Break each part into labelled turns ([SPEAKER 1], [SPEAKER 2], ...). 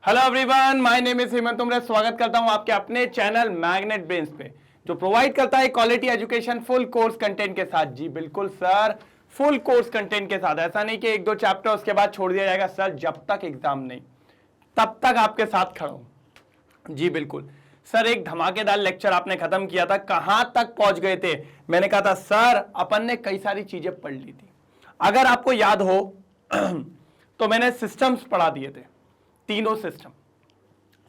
[SPEAKER 1] Hello everyone, my name is Hemant Tumre. स्वागत करता हूं आपके अपने चैनल मैग्नेट ब्रेन्स पे, जो प्रोवाइड करता है quality education full course content के साथ। जी बिल्कुल सर, फुल कोर्स कंटेंट के साथ। ऐसा नहीं कि एक दो चैप्टर उसके बाद छोड़ दिया जाएगा सर। जब तक एग्जाम नहीं तब तक आपके साथ खड़ा हूं। जी बिल्कुल सर, एक धमाकेदार लेक्चर आपने खत्म किया था। कहां तक पहुंच गए थे? मैंने कहा था सर अपन ने कई सारी चीजें पढ़ ली थी। अगर आपको याद हो तो मैंने सिस्टम्स पढ़ा दिए थे, तीनों सिस्टम,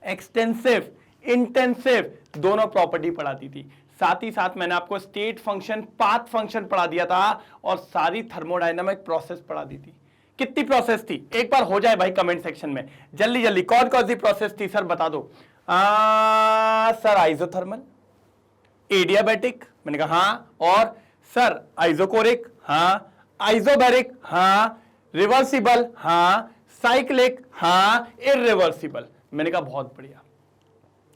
[SPEAKER 1] एक्सटेंसिव, इंटेंसिव, दोनों प्रॉपर्टी पढ़ा दी थी। साथ ही साथ मैंने आपको स्टेट फंक्शन, पाथ फंक्शन पढ़ा दिया था और सारी थर्मोडायनामिक प्रोसेस पढ़ा दी थी। कितनी प्रोसेस थी? एक बार हो जाए भाई कमेंट सेक्शन में जल्दी जल्दी, कौन कौन सी प्रोसेस थी सर बता दो। सर आइसोथर्मल, एडियाबैटिक, मैंने कहा हाँ, और सर आइसोकोरिक, हाँ, आइसोबैरिक, हाँ, रिवर्सिबल, हाँ, साइक्लिक, हाँ, इरिवर्सिबल। मैंने कहा बहुत बढ़िया,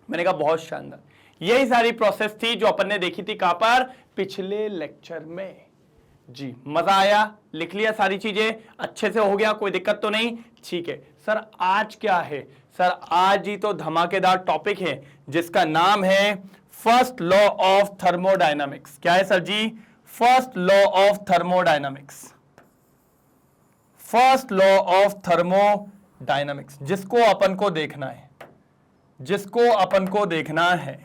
[SPEAKER 1] मैंने कहा बहुत शानदार। यही सारी प्रोसेस थी जो अपन ने देखी थी कहां पर? पिछले लेक्चर में। जी मजा आया? लिख लिया सारी चीजें अच्छे से? हो गया, कोई दिक्कत तो नहीं? ठीक है सर। आज क्या है सर? आज ही तो धमाकेदार टॉपिक है जिसका नाम है फर्स्ट लॉ ऑफ थर्मोडायनामिक्स। क्या है सर जी? First law of thermodynamics. First law of thermodynamics, जिसको अपन को देखना है, जिसको अपन को देखना है।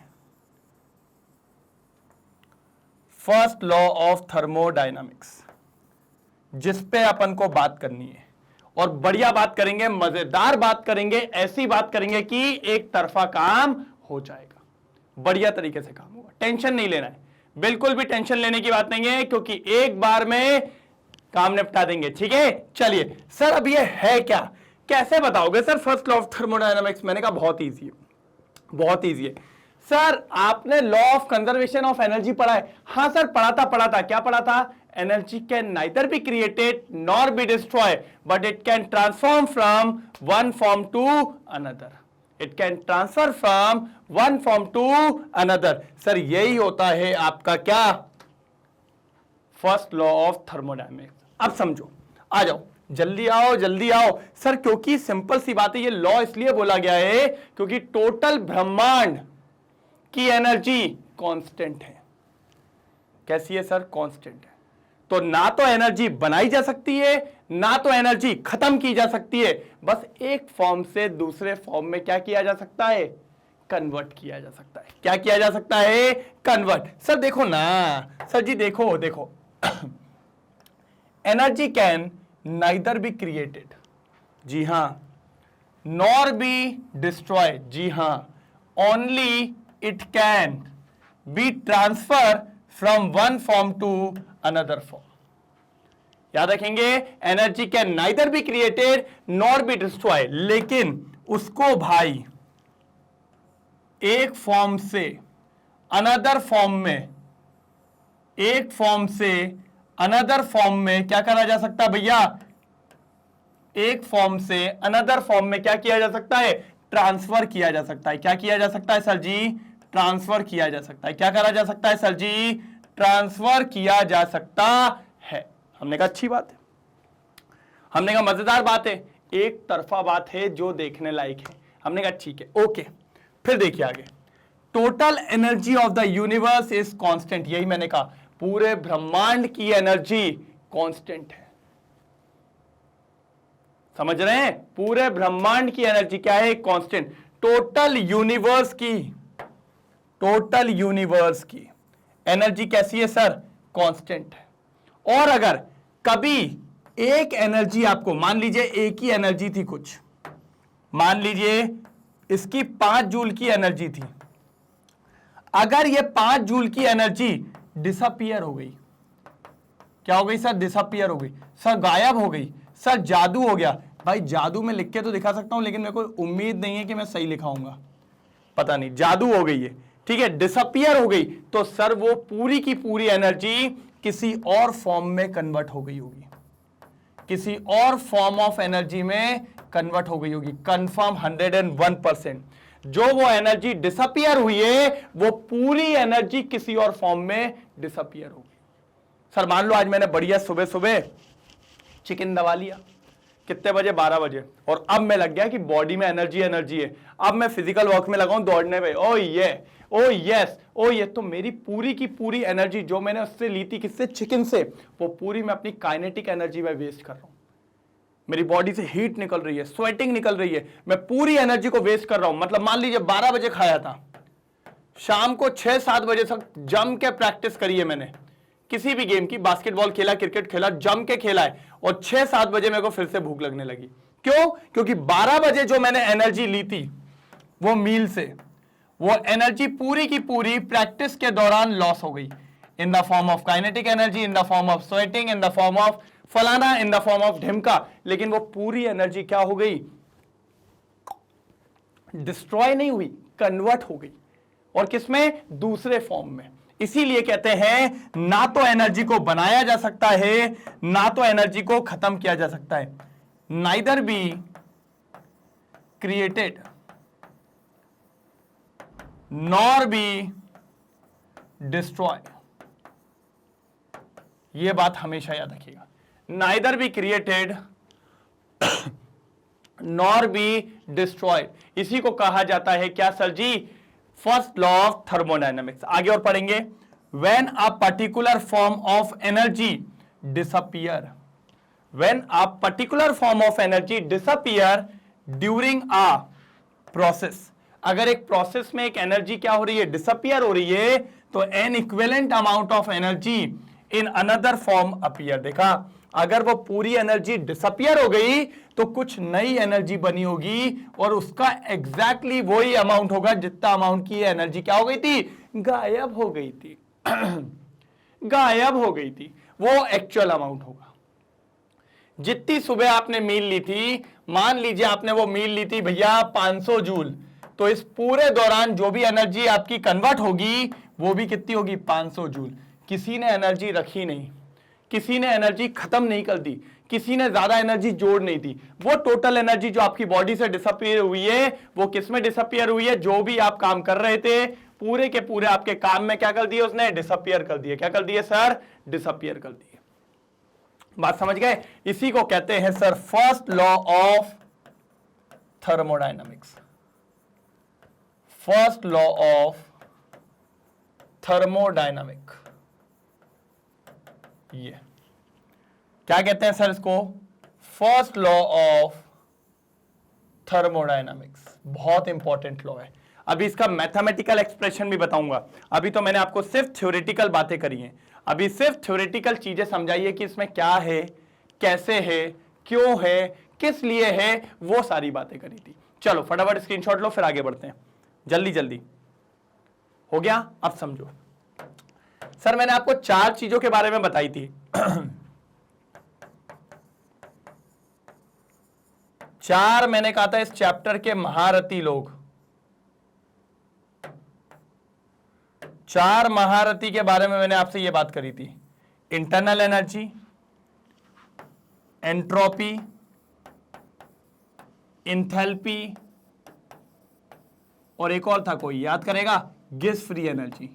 [SPEAKER 1] फर्स्ट लॉ ऑफ थर्मोडायनामिक्स, जिस पे अपन को बात करनी है, और बढ़िया बात करेंगे, मजेदार बात करेंगे, ऐसी बात करेंगे कि एक तरफा काम हो जाएगा, बढ़िया तरीके से काम होगा। टेंशन नहीं लेना है, बिल्कुल भी टेंशन लेने की बात नहीं है, क्योंकि एक बार में काम निपटा देंगे। ठीक है, चलिए सर अब ये है क्या, कैसे बताओगे sir first law of thermodynamics? मैंने कहा बहुत इजी है, बहुत इजी है सर। आपने law of conservation of energy पढ़ा है? हाँ सर पढ़ा था। क्या पढ़ा था? Energy can neither be created nor be destroy, but it can transform from one form to another. It can transfer from one form to another. Sir यही होता है आपका क्या? First law of thermodynamics. अब समझो, आ जाओ, जल्दी आओ जल्दी आओ सर, क्योंकि सिंपल सी बात है, ये लॉ इसलिए बोला गया है क्योंकि टोटल ब्रह्मांड की एनर्जी कांस्टेंट है। कैसी है सर? कांस्टेंट है। तो ना तो एनर्जी बनाई जा सकती है, ना तो एनर्जी खत्म की जा सकती है। बस एक फॉर्म से दूसरे फॉर्म में क्या किया जा सकता है? कन्वर्ट किया जा सकता है। क्या किया जा सकता है? कन्वर्ट। सर देखो ना, सर जी देखो देखो energy can neither be created, जी हां, नॉर बी डिस्ट्रॉयड, जी हां, only it can be transfer from one form to another form. याद रखेंगे, energy can neither be created nor be destroyed, लेकिन उसको भाई एक फॉर्म से अनदर फॉर्म में, एक फॉर्म से अनदर फॉर्म में क्या करा जा सकता है भैया? एक फॉर्म से अनदर फॉर्म में क्या किया जा सकता है? ट्रांसफर किया जा सकता है। क्या किया जा सकता है सर जी? ट्रांसफर किया जा सकता है। क्या करा जा सकता है सर जी? ट्रांसफर किया जा सकता है। हमने कहा अच्छी बात है, हमने कहा मजेदार बात है, एक तरफा बात है जो देखने लायक है। हमने कहा ठीक है, ओके। फिर देखिए आगे, total energy of the universe is constant. यही मैंने कहा, पूरे ब्रह्मांड की एनर्जी कांस्टेंट है। समझ रहे हैं? पूरे ब्रह्मांड की एनर्जी क्या है? कांस्टेंट। टोटल यूनिवर्स की, टोटल यूनिवर्स की एनर्जी कैसी है सर? कांस्टेंट है। और अगर कभी एक एनर्जी आपको, मान लीजिए एक ही एनर्जी थी कुछ, मान लीजिए इसकी 5 जूल की एनर्जी थी, अगर ये 5 जूल की एनर्जी डिसअपियर हो गई, क्या हो गई सर? डिसअपियर हो गई सर, गायब हो गई सर, जादू हो गया। भाई जादू में लिख के तो दिखा सकता हूं, लेकिन मेरे को उम्मीद नहीं है कि मैं सही लिखाऊंगा, पता नहीं, जादू हो गई है, ठीक है, डिसअपियर हो गई, तो सर वो पूरी की पूरी एनर्जी किसी और फॉर्म में कन्वर्ट हो गई होगी, किसी और फॉर्म ऑफ एनर्जी में कन्वर्ट हो गई होगी। कंफर्म 101%। जो वो एनर्जी डिसअपियर हुई है, वो पूरी एनर्जी किसी और फॉर्म में डिसअपियर होगी। सर मान लो आज मैंने बढ़िया सुबह सुबह चिकन दबा लिया, कितने बजे? 12 बजे। और अब मैं लग गया कि बॉडी में एनर्जी एनर्जी है, अब मैं फिजिकल वर्क में लगाऊं दौड़ने पे, ओ ये, ओ यस, ओ ये, तो मेरी पूरी की पूरी एनर्जी जो मैंने उससे ली थी, किससे? चिकन से, वो पूरी मैं अपनी काइनेटिक एनर्जी में वेस्ट कर रहा हूं। मेरी बॉडी से हीट निकल रही है, स्वेटिंग निकल रही है, मैं पूरी एनर्जी को वेस्ट कर रहा हूं। मतलब मान लीजिए 12 बजे खाया था, शाम को 6-7 बजे तक जम के प्रैक्टिस करी है मैंने, किसी भी गेम की, बास्केटबॉल खेला, क्रिकेट खेला, जम के खेला है, और 6-7 बजे मेरे को फिर से भूख लगने लगी। क्यों? क्योंकि 12 बजे जो मैंने एनर्जी ली थी वो मील से, वो एनर्जी पूरी की पूरी प्रैक्टिस के दौरान लॉस हो गई, in the form of kinetic energy, in the form of sweating, in the form of फलाना, इन द फॉर्म ऑफ ढिमका। लेकिन वो पूरी एनर्जी क्या हो गई? डिस्ट्रॉय नहीं हुई, कन्वर्ट हो गई। और किसमें? दूसरे फॉर्म में। इसीलिए कहते हैं ना तो एनर्जी को बनाया जा सकता है, ना तो एनर्जी को खत्म किया जा सकता है। Neither be created nor be destroy. यह बात हमेशा याद रखिएगा, neither be created nor be destroyed. इसी को कहा जाता है क्या सर जी? First law of thermodynamics. आगे और पढ़ेंगे। When a particular form of energy disappear, when a particular form of energy disappear during a process, अगर एक प्रोसेस में एक एनर्जी क्या हो रही है? डिसअपियर हो रही है, तो N equivalent amount of energy in another form appear. देखा, अगर वो पूरी एनर्जी डिसअपियर हो गई तो कुछ नई एनर्जी बनी होगी, और उसका एग्जैक्टली वही अमाउंट होगा जितना अमाउंट की एनर्जी क्या हो गई थी? गायब हो गई थी। गायब हो गई थी, वो एक्चुअल अमाउंट होगा। जितनी सुबह आपने मील ली थी, मान लीजिए आपने वो मील ली थी भैया 500 जूल, तो इस पूरे दौरान जो भी एनर्जी आपकी कन्वर्ट होगी वो भी कितनी होगी? 500 जूल। किसी ने एनर्जी रखी नहीं, किसी ने एनर्जी खत्म नहीं कर दी, किसी ने ज्यादा एनर्जी जोड़ नहीं दी। वो टोटल एनर्जी जो आपकी बॉडी से डिसअपियर हुई है, वो किस में डिसअपियर हुई है? जो भी आप काम कर रहे थे, पूरे के पूरे आपके काम में क्या कर दिए उसने? डिसअपियर कर दिए। क्या कर दिए सर? डिसअपियर कर दिए। बात समझ गए? इसी को कहते हैं sir first law of thermodynamics. First law of thermodynamic, ये क्या कहते हैं सर इसको? First law of thermodynamics. बहुत इंपॉर्टेंट लॉ है। अभी इसका मैथमेटिकल एक्सप्रेशन भी बताऊंगा। अभी तो मैंने आपको सिर्फ थ्योरेटिकल बातें करी हैं, अभी सिर्फ थ्योरेटिकल चीजें समझाइए कि इसमें क्या है, कैसे है, क्यों है, किस लिए है, वो सारी बातें करी थी। चलो फटाफट स्क्रीनशॉट लो, फिर आगे बढ़ते हैं। जल्दी जल्दी हो गया? अब समझो सर, मैंने आपको 4 चीजों के बारे में बताई थी। 4 मैंने कहा था इस चैप्टर के महारथी लोग, 4 महारथी के बारे में मैंने आपसे यह बात करी थी। इंटरनल एनर्जी, एंट्रोपी, इंथैल्पी, और एक और था, कोई याद करेगा? Gas free energy.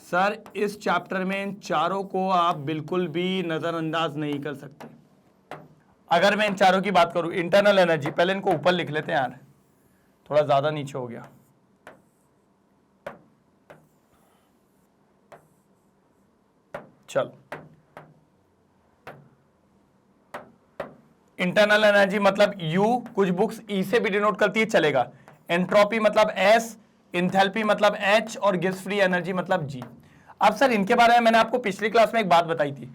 [SPEAKER 1] सर इस चैप्टर में इन चारों को आप बिल्कुल भी नजरअंदाज नहीं कर सकते। अगर मैं इन चारों की बात करूं, इंटरनल एनर्जी, पहले इनको ऊपर लिख लेते हैं यार, थोड़ा ज्यादा नीचे हो गया। चलो, इंटरनल एनर्जी मतलब U, कुछ बुक्स E से भी डिनोट करती है, चलेगा। एंट्रोपी मतलब S, इंथैल्पी मतलब H, और गैस फ्री एनर्जी मतलब G। अब सर इनके बारे में मैंने आपको पिछली क्लास में एक बात बताई थी,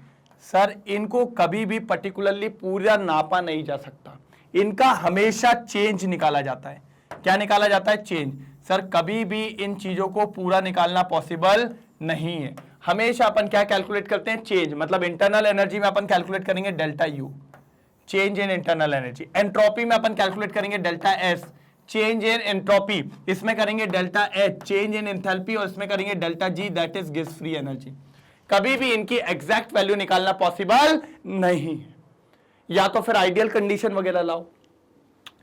[SPEAKER 1] सर इनको कभी भी पर्टिकुलरली पूरा नापा नहीं जा सकता, इनका हमेशा चेंज निकाला जाता है। क्या निकाला जाता है? चेंज। सर कभी भी इन चीजों को पूरा निकालना पॉसिबल नहीं है। हमेशा अपन क्या कैलकुलेट करते हैं? चेंज। मतलब इंटरनल एनर्जी में अपन कैलकुलेट करेंगे delta U, change in internal energy. Entropy में अपन कैलकुलेट करेंगे delta S, change in entropy. इसमें करेंगे delta H, change in enthalpy, और इसमें करेंगे delta G, that is gas free energy. कभी भी इनकी एग्जैक्ट वैल्यू निकालना पॉसिबल नहीं है। या तो फिर आइडियल कंडीशन वगैरह लाओ,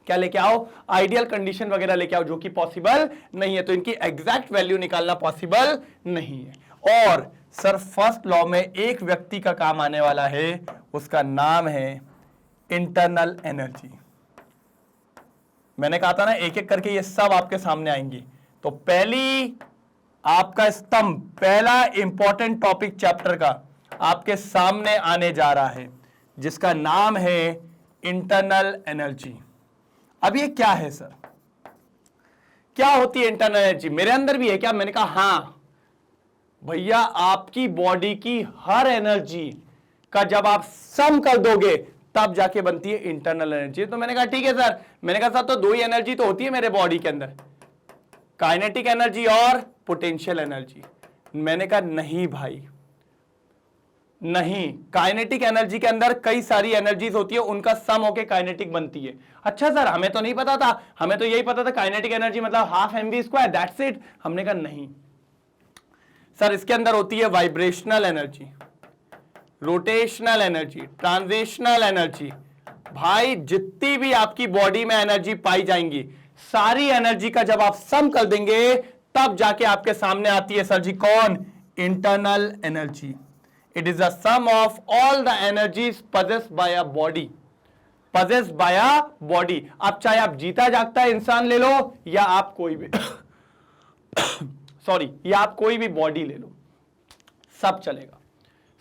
[SPEAKER 1] क्या लेके आओ? आइडियल कंडीशन वगैरह लेके आओ, जो कि पॉसिबल नहीं है, तो इनकी एग्जैक्ट वैल्यू निकालना पॉसिबल नहीं है। और सर फर्स्ट लॉ में एक व्यक्ति का काम आने वाला है, उसका नाम है इंटरनल एनर्जी। मैंने कहा था ना एक एक करके ये सब आपके सामने आएंगी। तो पहली आपका स्तंभ, पहला इंपॉर्टेंट टॉपिक चैप्टर का आपके सामने आने जा रहा है, जिसका नाम है इंटरनल एनर्जी। अब ये क्या है सर, क्या होती है इंटरनल एनर्जी? मेरे अंदर भी है क्या? मैंने कहा हां भैया, आपकी बॉडी की हर एनर्जी का जब आप सम कर दोगे तब जाके बनती है इंटरनल एनर्जी। तो मैंने कहा ठीक है सर। मैंने कहा सर तो दो ही एनर्जी तो होती है मेरे बॉडी के अंदर, काइनेटिक एनर्जी और पोटेंशियल एनर्जी। मैंने कहा नहीं भाई नहीं, काइनेटिक एनर्जी के अंदर कई सारी एनर्जीज होती है, उनका सम होके काइनेटिक बनती है। अच्छा सर हमें तो नहीं पता था, हमें तो यही पता था काइनेटिक एनर्जी मतलब half mv square, that's it. हमने कहा नहीं सर, इसके अंदर होती है vibrational energy, rotational energy, transitional energy. भाई जितनी भी आपकी बॉडी में एनर्जी पाई जाएंगी, सारी एनर्जी का जब आप सम कर देंगे तब जाके आपके सामने आती है सर जी कौन? Internal energy. It is the sum of all the energies possessed by a body, possessed by a body। अब चाहे आप जीता जागता इंसान ले लो या आप कोई भी सॉरी, या आप कोई भी बॉडी ले लो, सब चलेगा,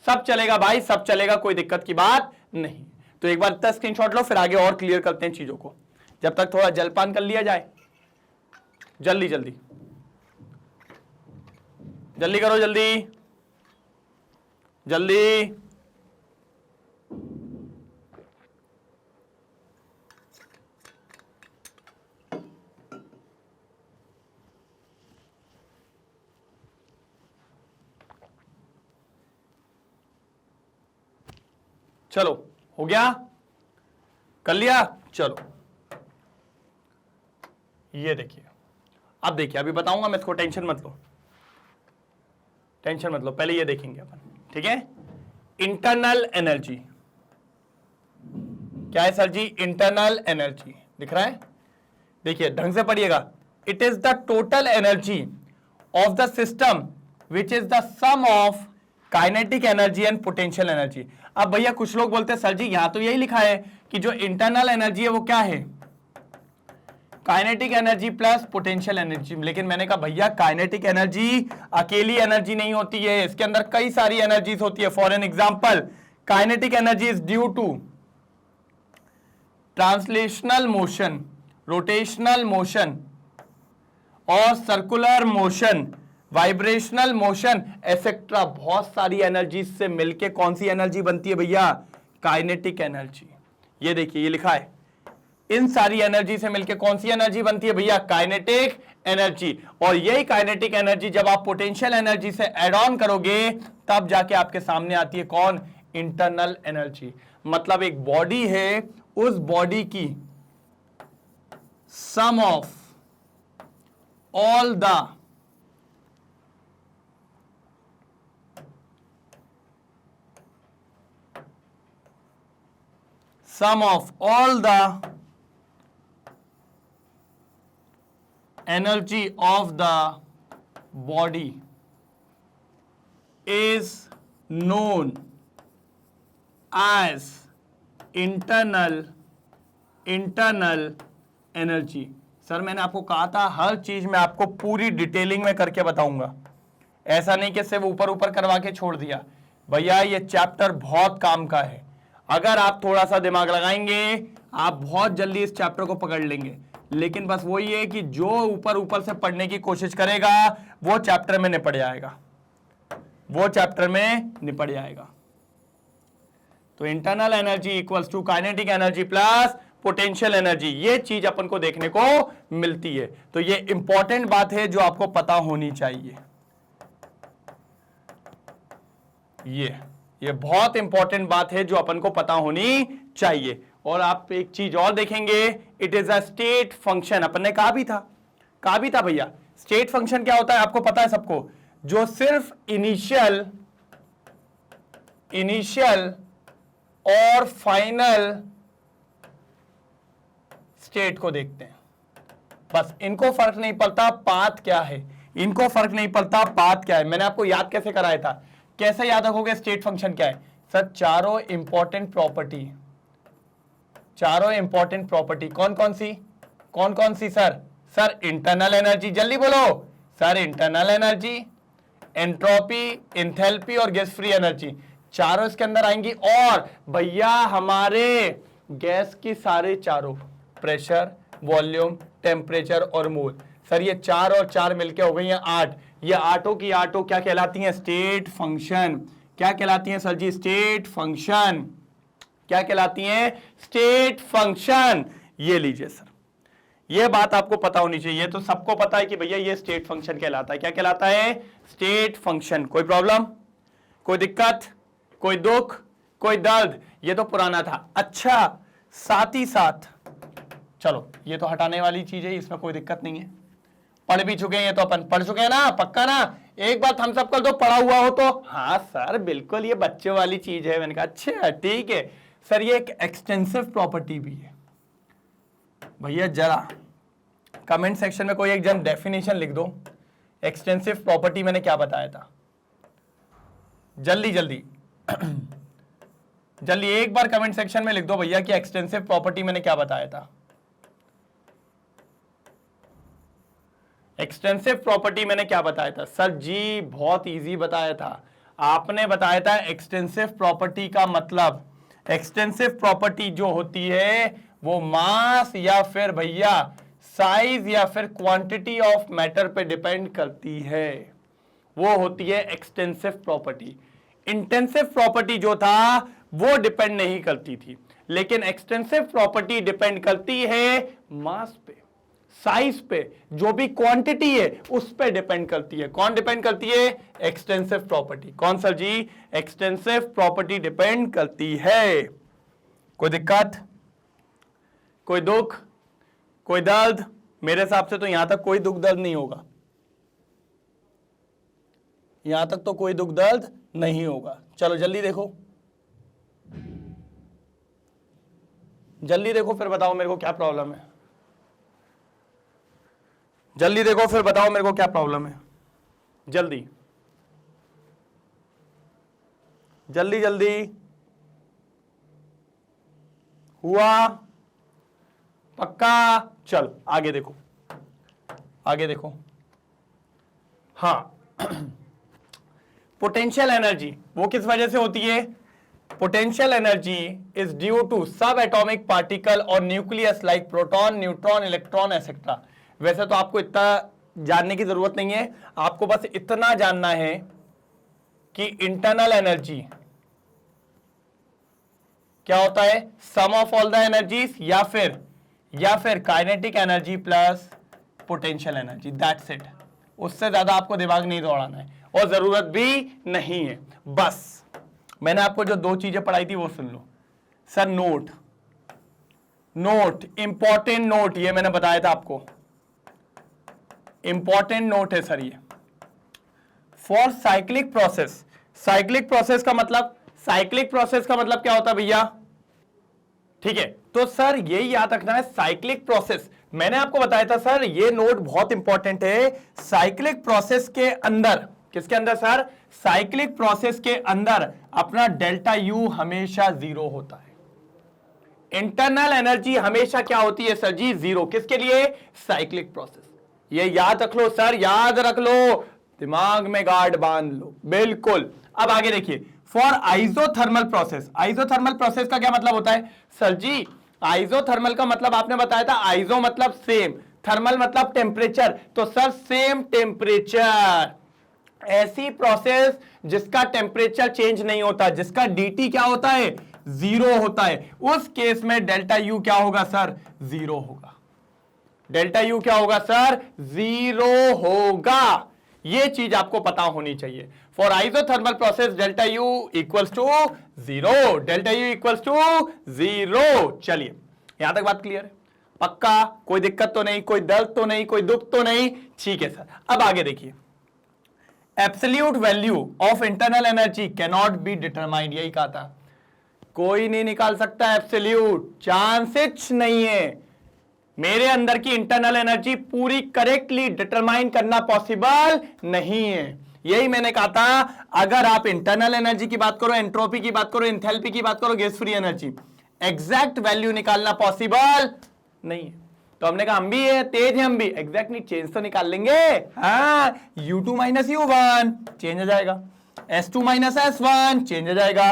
[SPEAKER 1] सब चलेगा भाई, सब चलेगा, कोई दिक्कत की बात नहीं। तो एक बार इतना स्क्रीनशॉट लो, फिर आगे और क्लियर करते हैं चीजों को। जब तक थोड़ा जलपान कर लिया जाए, जल्दी जल्दी जल्दी करो, जल्दी जल्दी। चलो हो गया, कर लिया। चलो ये देखिए, अब देखिए, अभी बताऊंगा मैं इसको, टेंशन मत लो, टेंशन मत लो, पहले ये देखेंगे अपन, ठीक है। इंटरनल एनर्जी क्या है सर जी? इंटरनल एनर्जी दिख रहा है, देखिए ढंग से पढ़िएगा। It is the total energy of the system which is the sum of kinetic energy and potential energy. अब भैया कुछ लोग बोलते हैं सर जी यहां तो यही लिखा है कि जो इंटरनल एनर्जी है वो क्या है? Kinetic energy plus potential energy. लेकिन मैंने कहा भैया काइनेटिक एनर्जी अकेली एनर्जी नहीं होती है, इसके अंदर कई सारी एनर्जीज होती है। For an example, kinetic energy is due to translational motion, rotational motion और circular motion, vibrational motion etcetera. बहुत सारी एनर्जीज से मिलके कौन सी एनर्जी बनती है भैया? Kinetic energy. ये देखिए ये लिखा है, इन सारी एनर्जी से मिलके कौन सी एनर्जी बनती है भैया? Kinetic energy. और यही काइनेटिक एनर्जी जब आप पोटेंशियल एनर्जी से ऐड ऑन करोगे तब जाके आपके सामने आती है कौन? Internal energy. मतलब एक बॉडी है, उस बॉडी की sum of all the sum of all the energy of the body is known as internal energy। Sir मैंने आपको कहा था हर चीज में आपको पूरी डिटेलिंग में करके बताऊंगा, ऐसा नहीं कि सिर्फ ऊपर ऊपर करवा के छोड़ दिया। भैया ये चैप्टर बहुत काम का है, अगर आप थोड़ा सा दिमाग लगाएंगे आप बहुत जल्दी इस चैप्टर को पकड़ लेंगे। लेकिन बस वही है कि जो ऊपर ऊपर से पढ़ने की कोशिश करेगा वो चैप्टर में निपट जाएगा, वो चैप्टर में निपट जाएगा। तो internal energy equals to kinetic energy plus potential energy, ये चीज अपन को देखने को मिलती है। तो ये इंपॉर्टेंट बात है जो आपको पता होनी चाहिए। ये बहुत इंपॉर्टेंट बात है जो अपन को पता होनी चाहिए। और आप एक चीज और देखेंगे, it is a state function. अपन ने कहा भी था भैया, स्टेट फंक्शन क्या होता है आपको पता है सबको? जो सिर्फ इनिशियल और फाइनल स्टेट को देखते हैं, बस इनको फर्क नहीं पड़ता पाथ क्या है, इनको फर्क नहीं पड़ता पाथ क्या है। मैंने आपको याद कैसे कराया था, कैसे याद रखोगे स्टेट फंक्शन क्या है? सर चारों इंपॉर्टेंट प्रॉपर्टी चारों इंपॉर्टेंट प्रॉपर्टी कौन कौन सी सर? सर इंटरनल एनर्जी, जल्दी बोलो sir. Internal energy, entropy, enthalpy और गैस फ्री एनर्जी, चारों इसके अंदर आएंगी। और भैया हमारे गैस की सारे चारों, प्रेशर, वॉल्यूम, टेम्परेचर और मोल, सर ये 4 और 4 मिलके हो गई हैं 8। ये आठों की आठों क्या कहलाती हैं? State function. क्या कहलाती हैं सर जी? State function. क्या कहलाती हैं? State function. ये लीजिए सर, ये बात आपको पता होनी चाहिए। तो सबको पता है कि भैया ये स्टेट फंक्शन कहलाता है। क्या कहलाता है? State function. कोई प्रॉब्लम, कोई दिक्कत, कोई दुख, कोई दर्द? ये तो पुराना था। अच्छा, साथ ही साथ चलो ये तो हटाने वाली चीज है, इसमें कोई दिक्कत नहीं है। पढ़ भी चुके हैं, तो अपन पढ़ चुके हैं ना, पक्का ना? एक बार थम्स अप कर दो पढ़ा हुआ हो तो। हाँ सर बिल्कुल, ये बच्चों वाली चीज है। मैंने कहा अच्छा ठीक है सर। ये एक एक्सटेंसिव प्रॉपर्टी भी है। भैया जरा कमेंट सेक्शन में कोई एक जन डेफिनेशन लिख दो, एक्सटेंसिव प्रॉपर्टी मैंने क्या बताया था? जल्दी जल्दी जल्दी एक बार कमेंट सेक्शन में लिख दो भैया कि एक्सटेंसिव प्रॉपर्टी मैंने क्या बताया था। एक्सटेंसिव प्रॉपर्टी मैंने क्या बताया था? सर जी बहुत इजी बताया था। आपने बताया था एक्सटेंसिव प्रॉपर्टी का मतलब, एक्सटेंसिव प्रॉपर्टी जो होती है वो मास या फिर भैया साइज या फिर क्वांटिटी ऑफ मैटर पे डिपेंड करती है, वो होती है एक्सटेंसिव प्रॉपर्टी। इंटेंसिव प्रॉपर्टी जो था वो डिपेंड नहीं करती थी, लेकिन एक्सटेंसिव प्रॉपर्टी डिपेंड करती है मास पे, साइज पे, जो भी क्वांटिटी है उस पे डिपेंड करती है। कौन डिपेंड करती है? Extensive property. कौन सर जी? एक्सटेंसिव प्रॉपर्टी डिपेंड करती है। कोई दिक्कत, कोई दुख, कोई दर्द? मेरे हिसाब से तो यहां तक कोई दुख दर्द नहीं होगा, यहां तक तो कोई दुख दर्द नहीं होगा। चलो जल्दी देखो, जल्दी देखो फिर बताओ मेरे को क्या प्रॉब्लम है। जल्दी देखो फिर बताओ मेरे को क्या प्रॉब्लम है। जल्दी जल्दी जल्दी। हुआ? पक्का? चल आगे देखो, आगे देखो। हाँ पोटेंशियल एनर्जी वो किस वजह से होती है? Potential energy is due to sub atomic particle और nucleus like proton, neutron, electron etcetera. वैसे तो आपको इतना जानने की जरूरत नहीं है, आपको बस इतना जानना है कि इंटरनल एनर्जी क्या होता है? सम ऑफ ऑल द एनर्जीज या फिर kinetic energy plus potential energy, that's it. उससे ज्यादा आपको दिमाग नहीं दौड़ाना है और जरूरत भी नहीं है। बस मैंने आपको जो 2 चीजें पढ़ाई थी वो सुन लो सर। नोट इंपॉर्टेंट नोट, ये मैंने बताया था आपको, इंपॉर्टेंट नोट है सर ये। For cyclic process, cyclic process का मतलब, साइक्लिक प्रोसेस का मतलब क्या होता है भैया? ठीक है, तो सर ये याद रखना है साइक्लिक प्रोसेस। मैंने आपको बताया था सर, ये नोट बहुत इंपॉर्टेंट है। साइक्लिक प्रोसेस के अंदर, किसके अंदर सर? साइक्लिक प्रोसेस के अंदर अपना डेल्टा यू हमेशा 0 होता है। इंटरनल एनर्जी हमेशा क्या होती है सर जी? 0। किसके लिए? Cyclic process. ये याद रख लो सर, याद रख लो, दिमाग में गार्ड बांध लो, बिल्कुल। अब आगे देखिए, for isothermal process. Isothermal process का क्या मतलब होता है सर जी? आइसोथर्मल का मतलब आपने बताया था, आइसो मतलब सेम, थर्मल मतलब टेम्परेचर, तो सर सेम टेम्परेचर, ऐसी प्रोसेस जिसका टेम्परेचर चेंज नहीं होता, जिसका dt क्या होता है? 0 होता है, उस केस में डेल्टा यू क्या होगा सर? 0 होगा। डेल्टा यू क्या होगा सर? 0 होगा। ये चीज आपको पता होनी चाहिए। For isothermal process delta U equals to 0, delta U equals to 0। चलिए यहां तक बात क्लियर है? पक्का? कोई दिक्कत तो नहीं, कोई दर्द तो नहीं, कोई दुख तो नहीं? ठीक है सर। अब आगे देखिए, absolute value of internal energy can not be determined, यही कहा था, कोई नहीं निकाल सकता एब्सोल्यूट, चांसेस नहीं है। मेरे अंदर की इंटरनल एनर्जी पूरी करेक्टली डिटरमाइन करना पॉसिबल नहीं है। यही मैंने कहा था, अगर आप इंटरनल एनर्जी की बात करो, एंट्रोपी की बात करो, एंथैल्पी की बात करो, gas free energy, exact value निकालना पॉसिबल नहीं है। तो हमने कहा हम भी है, तेज है हम भी, एग्जैक्ट नहीं, चेंज तो निकाल लेंगे। हाँ, U2 माइनस U1 चेंज हो जाएगा, S2 माइनस S1 चेंज हो जाएगा,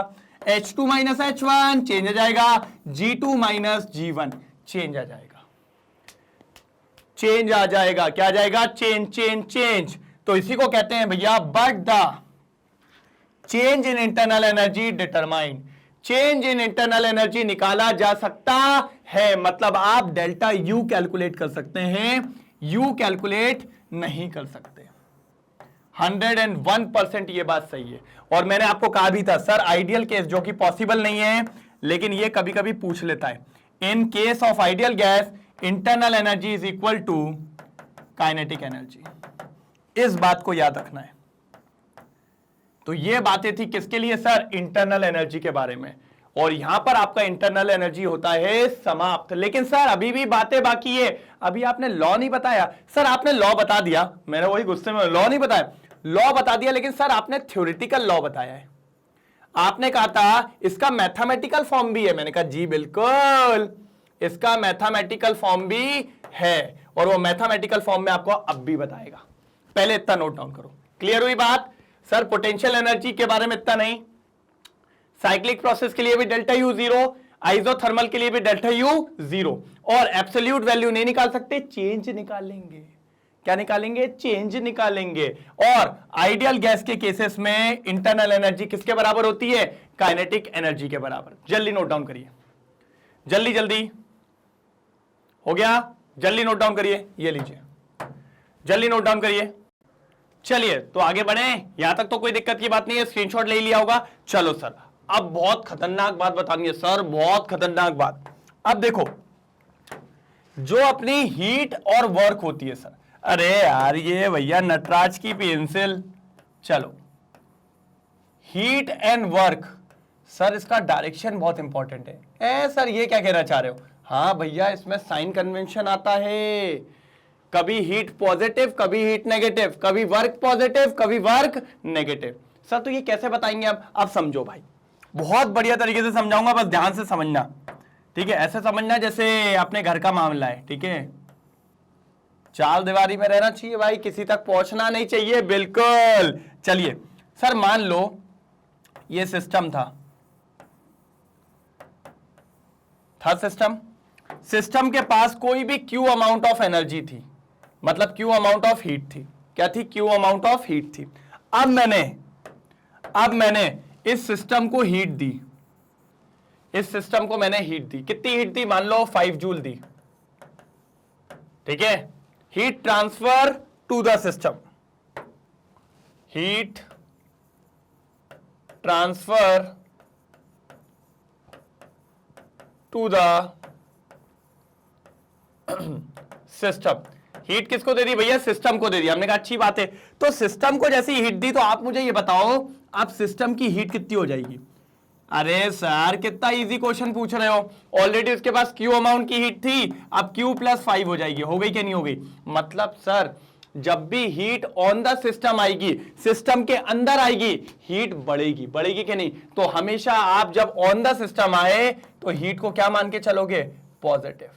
[SPEAKER 1] H2 माइनस H1 चेंज हो जाएगा, G2 माइनस G1 चेंज आ जाएगा, चेंज आ जाएगा। क्या आ जाएगा? Change change change. तो इसी को कहते हैं भैया but the change in internal energy determine, change in internal energy निकाला जा सकता है। मतलब आप डेल्टा यू कैलकुलेट कर सकते हैं, यू कैलकुलेट नहीं कर सकते। 101% ये बात सही है। और मैंने आपको कहा भी था सर, आइडियल केस जो कि पॉसिबल नहीं है लेकिन ये कभी कभी पूछ लेता है, in case of ideal gas internal energy is equal to kinetic energy. इस बात को याद रखना है। तो ये बातें थी किसके लिए सर? इंटरनल एनर्जी के बारे में। और यहां पर आपका इंटरनल एनर्जी होता है समाप्त। लेकिन सर अभी भी बातें बाकी है, अभी आपने लॉ नहीं बताया। सर आपने लॉ बता दिया, मैंने वही गुस्से में लॉ नहीं बताया, लॉ बता दिया, लेकिन सर आपने थ्योरेटिकल लॉ बताया है। आपने कहा था इसका मैथमेटिकल फॉर्म भी है, मैंने कहा जी बिल्कुल, इसका मैथमेटिकल फॉर्म भी है और वो मैथमेटिकल फॉर्म में आपको अब भी बताएगा। पहले इतना नोट डाउन करो। क्लियर हुई बात? सर पोटेंशियल एनर्जी के बारे में इतना नहीं, साइक्लिक प्रोसेस के लिए भी डेल्टा यू जीरो, आइसोथर्मल के लिए भी डेल्टा यू जीरो, और एब्सोल्यूट वैल्यू नहीं निकाल सकते, चेंज निकालेंगे। क्या निकालेंगे? चेंज निकालेंगे। और आइडियल गैस के केसेस में इंटरनल एनर्जी किसके बराबर होती है? काइनेटिक एनर्जी के बराबर। जल्दी नोट डाउन करिए, जल्दी जल्दी हो गया, जल्दी नोट डाउन करिए, ये लीजिए, जल्दी नोट डाउन करिए। चलिए तो आगे बढ़े, यहां तक तो कोई दिक्कत की बात नहीं है, स्क्रीनशॉट ले लिया होगा। चलो सर अब बहुत खतरनाक बात बतानी है सर, बहुत खतरनाक बात। अब देखो जो अपनी हीट और वर्क होती है सर, अरे यार ये भैया नटराज की पेंसिल, चलो हीट एंड वर्क सर, इसका डायरेक्शन बहुत इंपॉर्टेंट है। सर ये क्या कहना चाह रहे हो? हाँ भैया इसमें साइन कन्वेंशन आता है, कभी हीट पॉजिटिव कभी हीट नेगेटिव, कभी वर्क पॉजिटिव कभी वर्क नेगेटिव। सर तो ये कैसे बताएंगे आप? अब समझो भाई, बहुत बढ़िया तरीके से समझाऊंगा, बस ध्यान से समझना, ठीक है? ऐसे समझना जैसे अपने घर का मामला है, ठीक है? चार दीवारी में रहना चाहिए भाई, किसी तक पहुंचना नहीं चाहिए, बिल्कुल। चलिए सर मान लो ये सिस्टम था सिस्टम, सिस्टम के पास कोई भी क्यू अमाउंट ऑफ एनर्जी थी, मतलब क्यू अमाउंट ऑफ हीट थी। क्या थी? क्यू अमाउंट ऑफ हीट थी। अब मैंने इस सिस्टम को हीट दी, इस सिस्टम को मैंने हीट दी। कितनी हीट दी? मान लो 5 जूल दी, ठीक है? Heat transfer to the system, heat transfer to the system. Heat किसको दे दी भैया? सिस्टम को दे दी। हमने कहा अच्छी बात है, तो सिस्टम को जैसे हीट दी तो आप मुझे ये बताओ आप सिस्टम की हीट कितनी हो जाएगी? अरे सर कितना इजी क्वेश्चन पूछ रहे हो, ऑलरेडी उसके पास क्यू अमाउंट की हीट थी, अब क्यू प्लस 5 हो जाएगी। हो गई क्या नहीं हो गई? मतलब सर जब भी हीट ऑन द सिस्टम आएगी, सिस्टम के अंदर आएगी, हीट बढ़ेगी, बढ़ेगी कि नहीं? तो हमेशा आप जब ऑन द सिस्टम आए तो हीट को क्या मान के चलोगे? पॉजिटिव।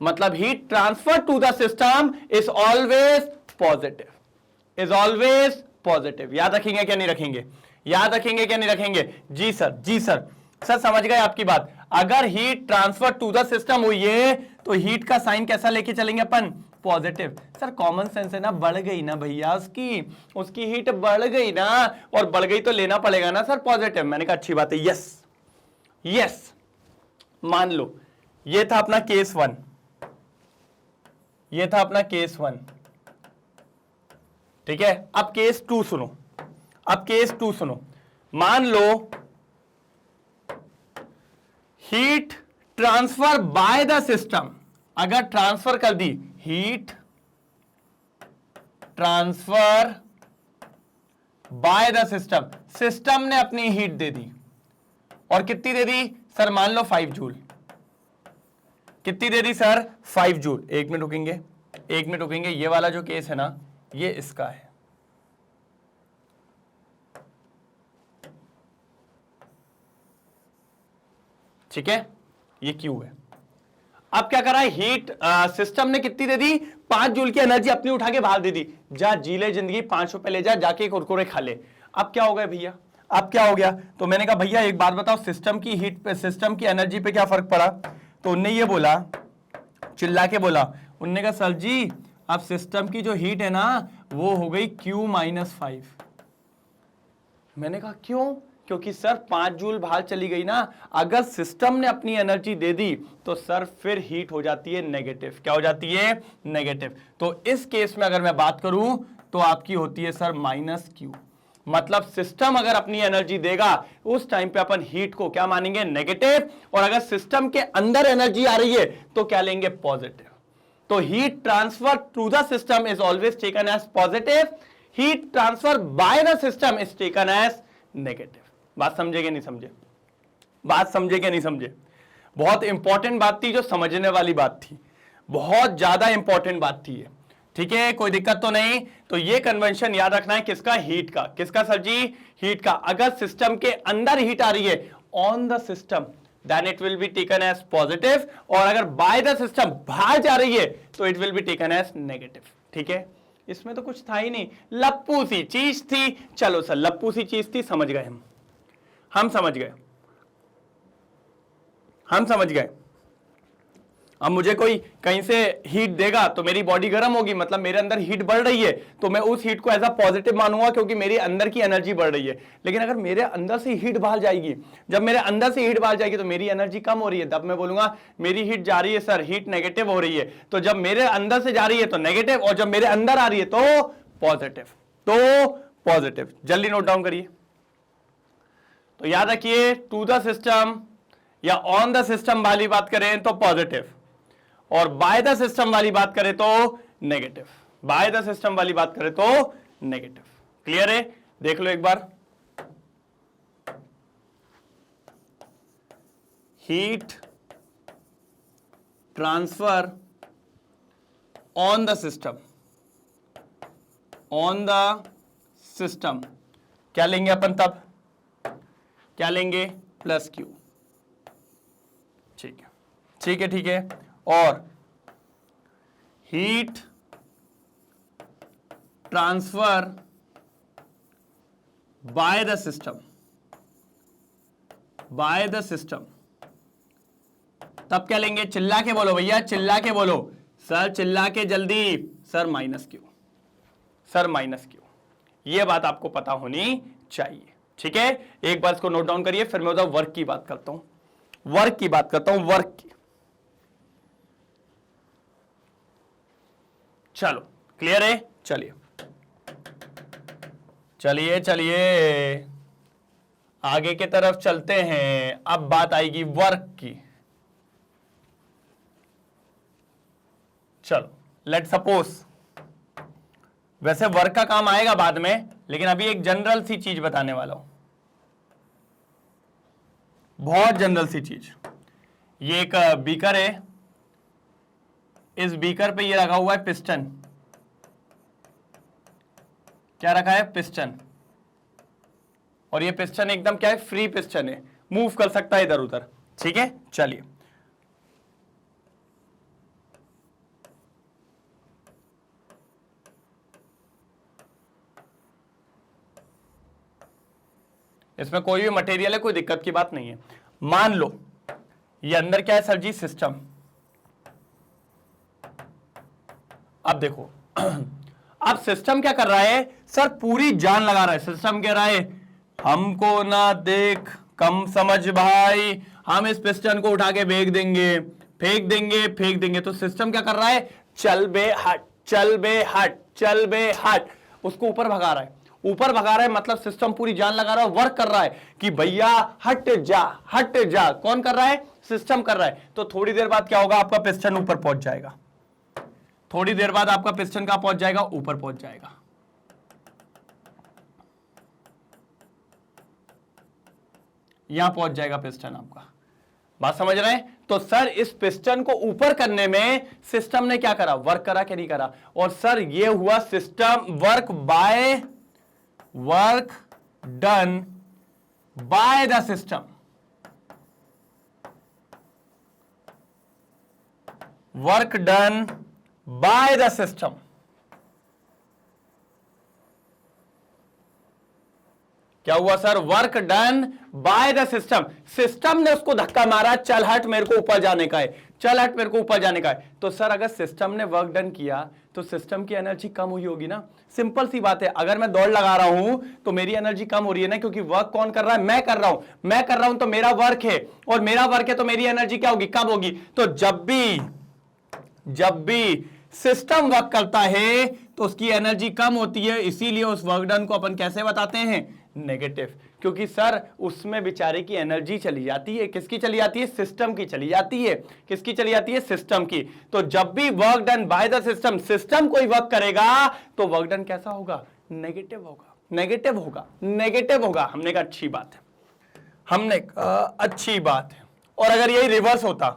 [SPEAKER 1] मतलब heat transfer to the system is always positive, is always positive. याद रखेंगे क्या नहीं रखेंगे? याद रखेंगे क्या नहीं रखेंगे? जी सर, जी सर। सर समझ गए आपकी बात। अगर heat transfer to the system हुई है तो हीट का साइन कैसा लेके चलेंगे अपन? पॉजिटिव। सर कॉमन सेंस है ना, बढ़ गई ना भैया उसकी हीट बढ़ गई ना, और बढ़ गई तो लेना पड़ेगा ना सर पॉजिटिव। मैंने कहा अच्छी बात है, यस यस। मान लो ये था अपना केस 1, ये था अपना केस 1, ठीक है? अब केस 2 सुनो, अब केस 2 सुनो। मान लो heat transfer by the system, अगर ट्रांसफर कर दी, heat transfer by the system, system ने अपनी हीट दे दी, और कितनी दे दी सर? मान लो 5 जूल। कितनी दे दी सर? 5 जूल। एक मिनट रुकेंगे, एक मिनट रुकेंगे, ये वाला जो केस है ना ये इसका है। ठीक है, ये Q है। अब क्या करा है, हीट सिस्टम ने कितनी दे दी, 5 जूल की एनर्जी अपनी उठा के बाहर दे दी, जा जी ले जिंदगी, 5 रुपए ले जा, जाके कुरकुरे खा ले। अब क्या हो गया भैया, अब क्या हो गया, तो मैंने कहा भैया एक बात बताओ, सिस्टम की हीट पे, सिस्टम की एनर्जी पे क्या फर्क पड़ा, तो उनने ये बोला, चिल्ला के बोला, उनने कहा सर जी अब सिस्टम की जो हीट है ना वो हो गई Q-5। मैंने कहा क्यों, क्योंकि सर 5 जूल बाहर चली गई ना, अगर सिस्टम ने अपनी एनर्जी दे दी तो सर फिर हीट हो जाती है नेगेटिव। क्या हो जाती है, नेगेटिव। तो इस केस में अगर मैं बात करूं तो आपकी होती है सर -Q। मतलब सिस्टम अगर अपनी एनर्जी देगा उस टाइम पे अपन हीट को क्या मानेंगे, नेगेटिव, और अगर सिस्टम के अंदर एनर्जी आ रही है तो क्या लेंगे, पॉजिटिव। तो heat transfer to the system is always taken as positive, heat transfer by the system is taken as negative. बात समझे कि नहीं समझे, बात समझे कि नहीं समझे, बहुत इंपॉर्टेंट बात थी, जो समझने वाली बात थी, बहुत ज्यादा इंपॉर्टेंट बात थी ये। ठीक है, कोई दिक्कत तो नहीं। तो ये कन्वेंशन याद रखना है, किसका, हीट का। किसका सर जी, हीट का। अगर सिस्टम के अंदर हीट आ रही है on the system then it will be taken as positive, और अगर बाय द सिस्टम बाहर जा रही है तो it will be taken as negative. ठीक है, इसमें तो कुछ था ही नहीं, लप्पू सी चीज थी। चलो सर लप्पू सी चीज थी, समझ गए हम समझ गए, हम समझ गए। अब मुझे कोई कहीं से हीट देगा तो मेरी बॉडी गर्म होगी, मतलब मेरे अंदर हीट बढ़ रही है, तो मैं उस हीट को एज अ पॉजिटिव मानूंगा क्योंकि मेरे अंदर की एनर्जी बढ़ रही है। लेकिन अगर मेरे अंदर से हीट बाहर जाएगी, जब मेरे अंदर से हीट बाहर जाएगी तो मेरी एनर्जी कम हो रही है, तब मैं बोलूंगा मेरी हीट जा रही है सर, हीट नेगेटिव हो रही है। तो जब मेरे अंदर से जा रही है तो नेगेटिव, और जब मेरे अंदर आ रही है तो पॉजिटिव। तो पॉजिटिव, जल्दी नोट डाउन करिए। तो याद रखिए, टू द सिस्टम या ऑन द सिस्टम वाली बात करें तो पॉजिटिव, और बाय द सिस्टम वाली बात करें तो नेगेटिव। बाय द सिस्टम वाली बात करें तो नेगेटिव। क्लियर है, देख लो एक बार। Heat transfer on the system, on the system क्या लेंगे अपन, तब क्या लेंगे, +Q। ठीक है, ठीक है, ठीक है। और heat transfer by the system, by the system, तब क्या लेंगे, चिल्ला के बोलो भैया, चिल्ला के बोलो सर, चिल्ला के जल्दी, सर -Q, सर -Q। यह बात आपको पता होनी चाहिए। ठीक है, एक बार इसको नोट डाउन करिए, फिर मैं उधर वर्क की बात करता हूं, वर्क की बात करता हूं, वर्क की। चलो क्लियर है, चलिए चलिए चलिए आगे की तरफ चलते हैं। अब बात आएगी वर्क की। चलो लेट सपोज, वैसे वर्क का काम आएगा बाद में, लेकिन अभी एक जनरल सी चीज बताने वाला हूं, बहुत जनरल सी चीज। ये एक बीकर है, इस बीकर पे ये रखा हुआ है पिस्टन। क्या रखा है, पिस्टन। और ये पिस्टन एकदम क्या है, फ्री पिस्टन है, मूव कर सकता है इधर उधर। ठीक है, चलिए इसमें कोई भी मटेरियल है, कोई दिक्कत की बात नहीं है। मान लो ये अंदर क्या है सर जी, सिस्टम। अब देखो अब सिस्टम क्या कर रहा है सर, पूरी जान लगा रहा है। सिस्टम कह रहा है हमको ना देख कम समझ भाई, हम इस पिस्टन को उठा के फेंक देंगे, फेंक देंगे, फेंक देंगे। तो सिस्टम क्या कर रहा है, चल बे हट, चल बे हट, चल बे हट, उसको ऊपर भगा रहा है। ऊपर भगा रहा है मतलब सिस्टम पूरी जान लगा रहा है, वर्क कर रहा है कि भैया हट जा, हट जा। कौन कर रहा है, सिस्टम कर रहा है। तो थोड़ी देर बाद क्या होगा, आपका पिस्टन ऊपर पहुंच जाएगा। थोड़ी देर बाद आपका पिस्टन कहां पहुंच जाएगा, ऊपर पहुंच जाएगा। यहां पहुंच जाएगा पिस्टन आपका। बात समझ रहे हैं। तो सर इस पिस्टन को ऊपर करने में सिस्टम ने क्या करा, वर्क करा कि नहीं करा। और सर ये हुआ system work by, work done by the system. Work done by the system. क्या हुआ sir? Work done by the system. System ने उसको धक्का मारा, चल हट मेरे को ऊपर जाने का है, चल हट मेरे को ऊपर जाने का है। तो सर अगर सिस्टम ने वर्क डन किया तो सिस्टम की एनर्जी कम हुई होगी ना। सिंपल सी बात है, अगर मैं दौड़ लगा रहा हूं तो मेरी एनर्जी कम हो रही है ना, क्योंकि वर्क कौन कर रहा है? मैं कर रहा हूं। मैं कर रहा हूं तो मेरा वर्क है, और मेरा वर्क है तो मेरी एनर्जी क्या होगी? कम होगी। तो जब भी सिस्टम वर्क करता है तो उसकी एनर्जी कम होती है, इसीलिए उस वर्क डन को अपन कैसे बताते हैं? नेगेटिव। क्योंकि सर उसमें बेचारे की एनर्जी चली जाती है, किसकी चली जाती है? सिस्टम की चली जाती है। किसकी चली जाती है? सिस्टम की। तो जब भी work done by the system, system कोई वर्क करेगा तो वर्क डन कैसा होगा? नेगेटिव होगा, नेगेटिव होगा, नेगेटिव होगा। हमने कहा अच्छी बात है, हमने कहा अच्छी बात है। और अगर यही रिवर्स होता,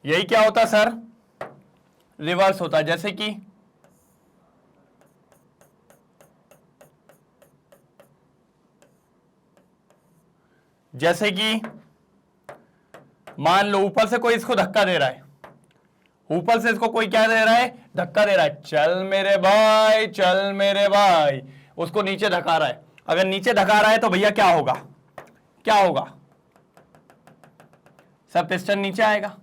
[SPEAKER 1] यही क्या होता सर? रिवर्स होता। जैसे कि मान लो ऊपर से कोई इसको धक्का दे रहा है, ऊपर से इसको कोई क्या दे रहा है? धक्का दे रहा है, चल मेरे भाई, चल मेरे भाई। उसको नीचे धक्का रहा है। अगर नीचे धक्का रहा है तो भैया क्या होगा? क्या होगा सर? पिस्टन नीचे आएगा।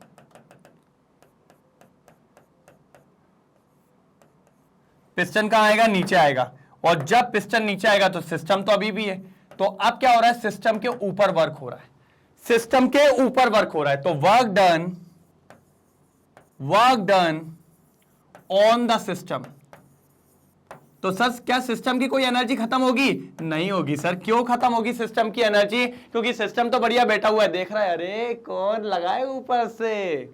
[SPEAKER 1] पिस्टन कहां आएगा? नीचे आएगा। और जब पिस्टन नीचे आएगा तो सिस्टम तो अभी भी है, तो अब क्या हो रहा है? सिस्टम के ऊपर वर्क हो रहा है, सिस्टम के ऊपर वर्क हो रहा है। तो work done on the system. तो सर क्या सिस्टम की कोई एनर्जी खत्म होगी? नहीं होगी सर। क्यों खत्म होगी सिस्टम की एनर्जी? क्योंकि सिस्टम तो बढ़िया बैठा हुआ है, देख रहा है अरे कौन लगाए ऊपर से,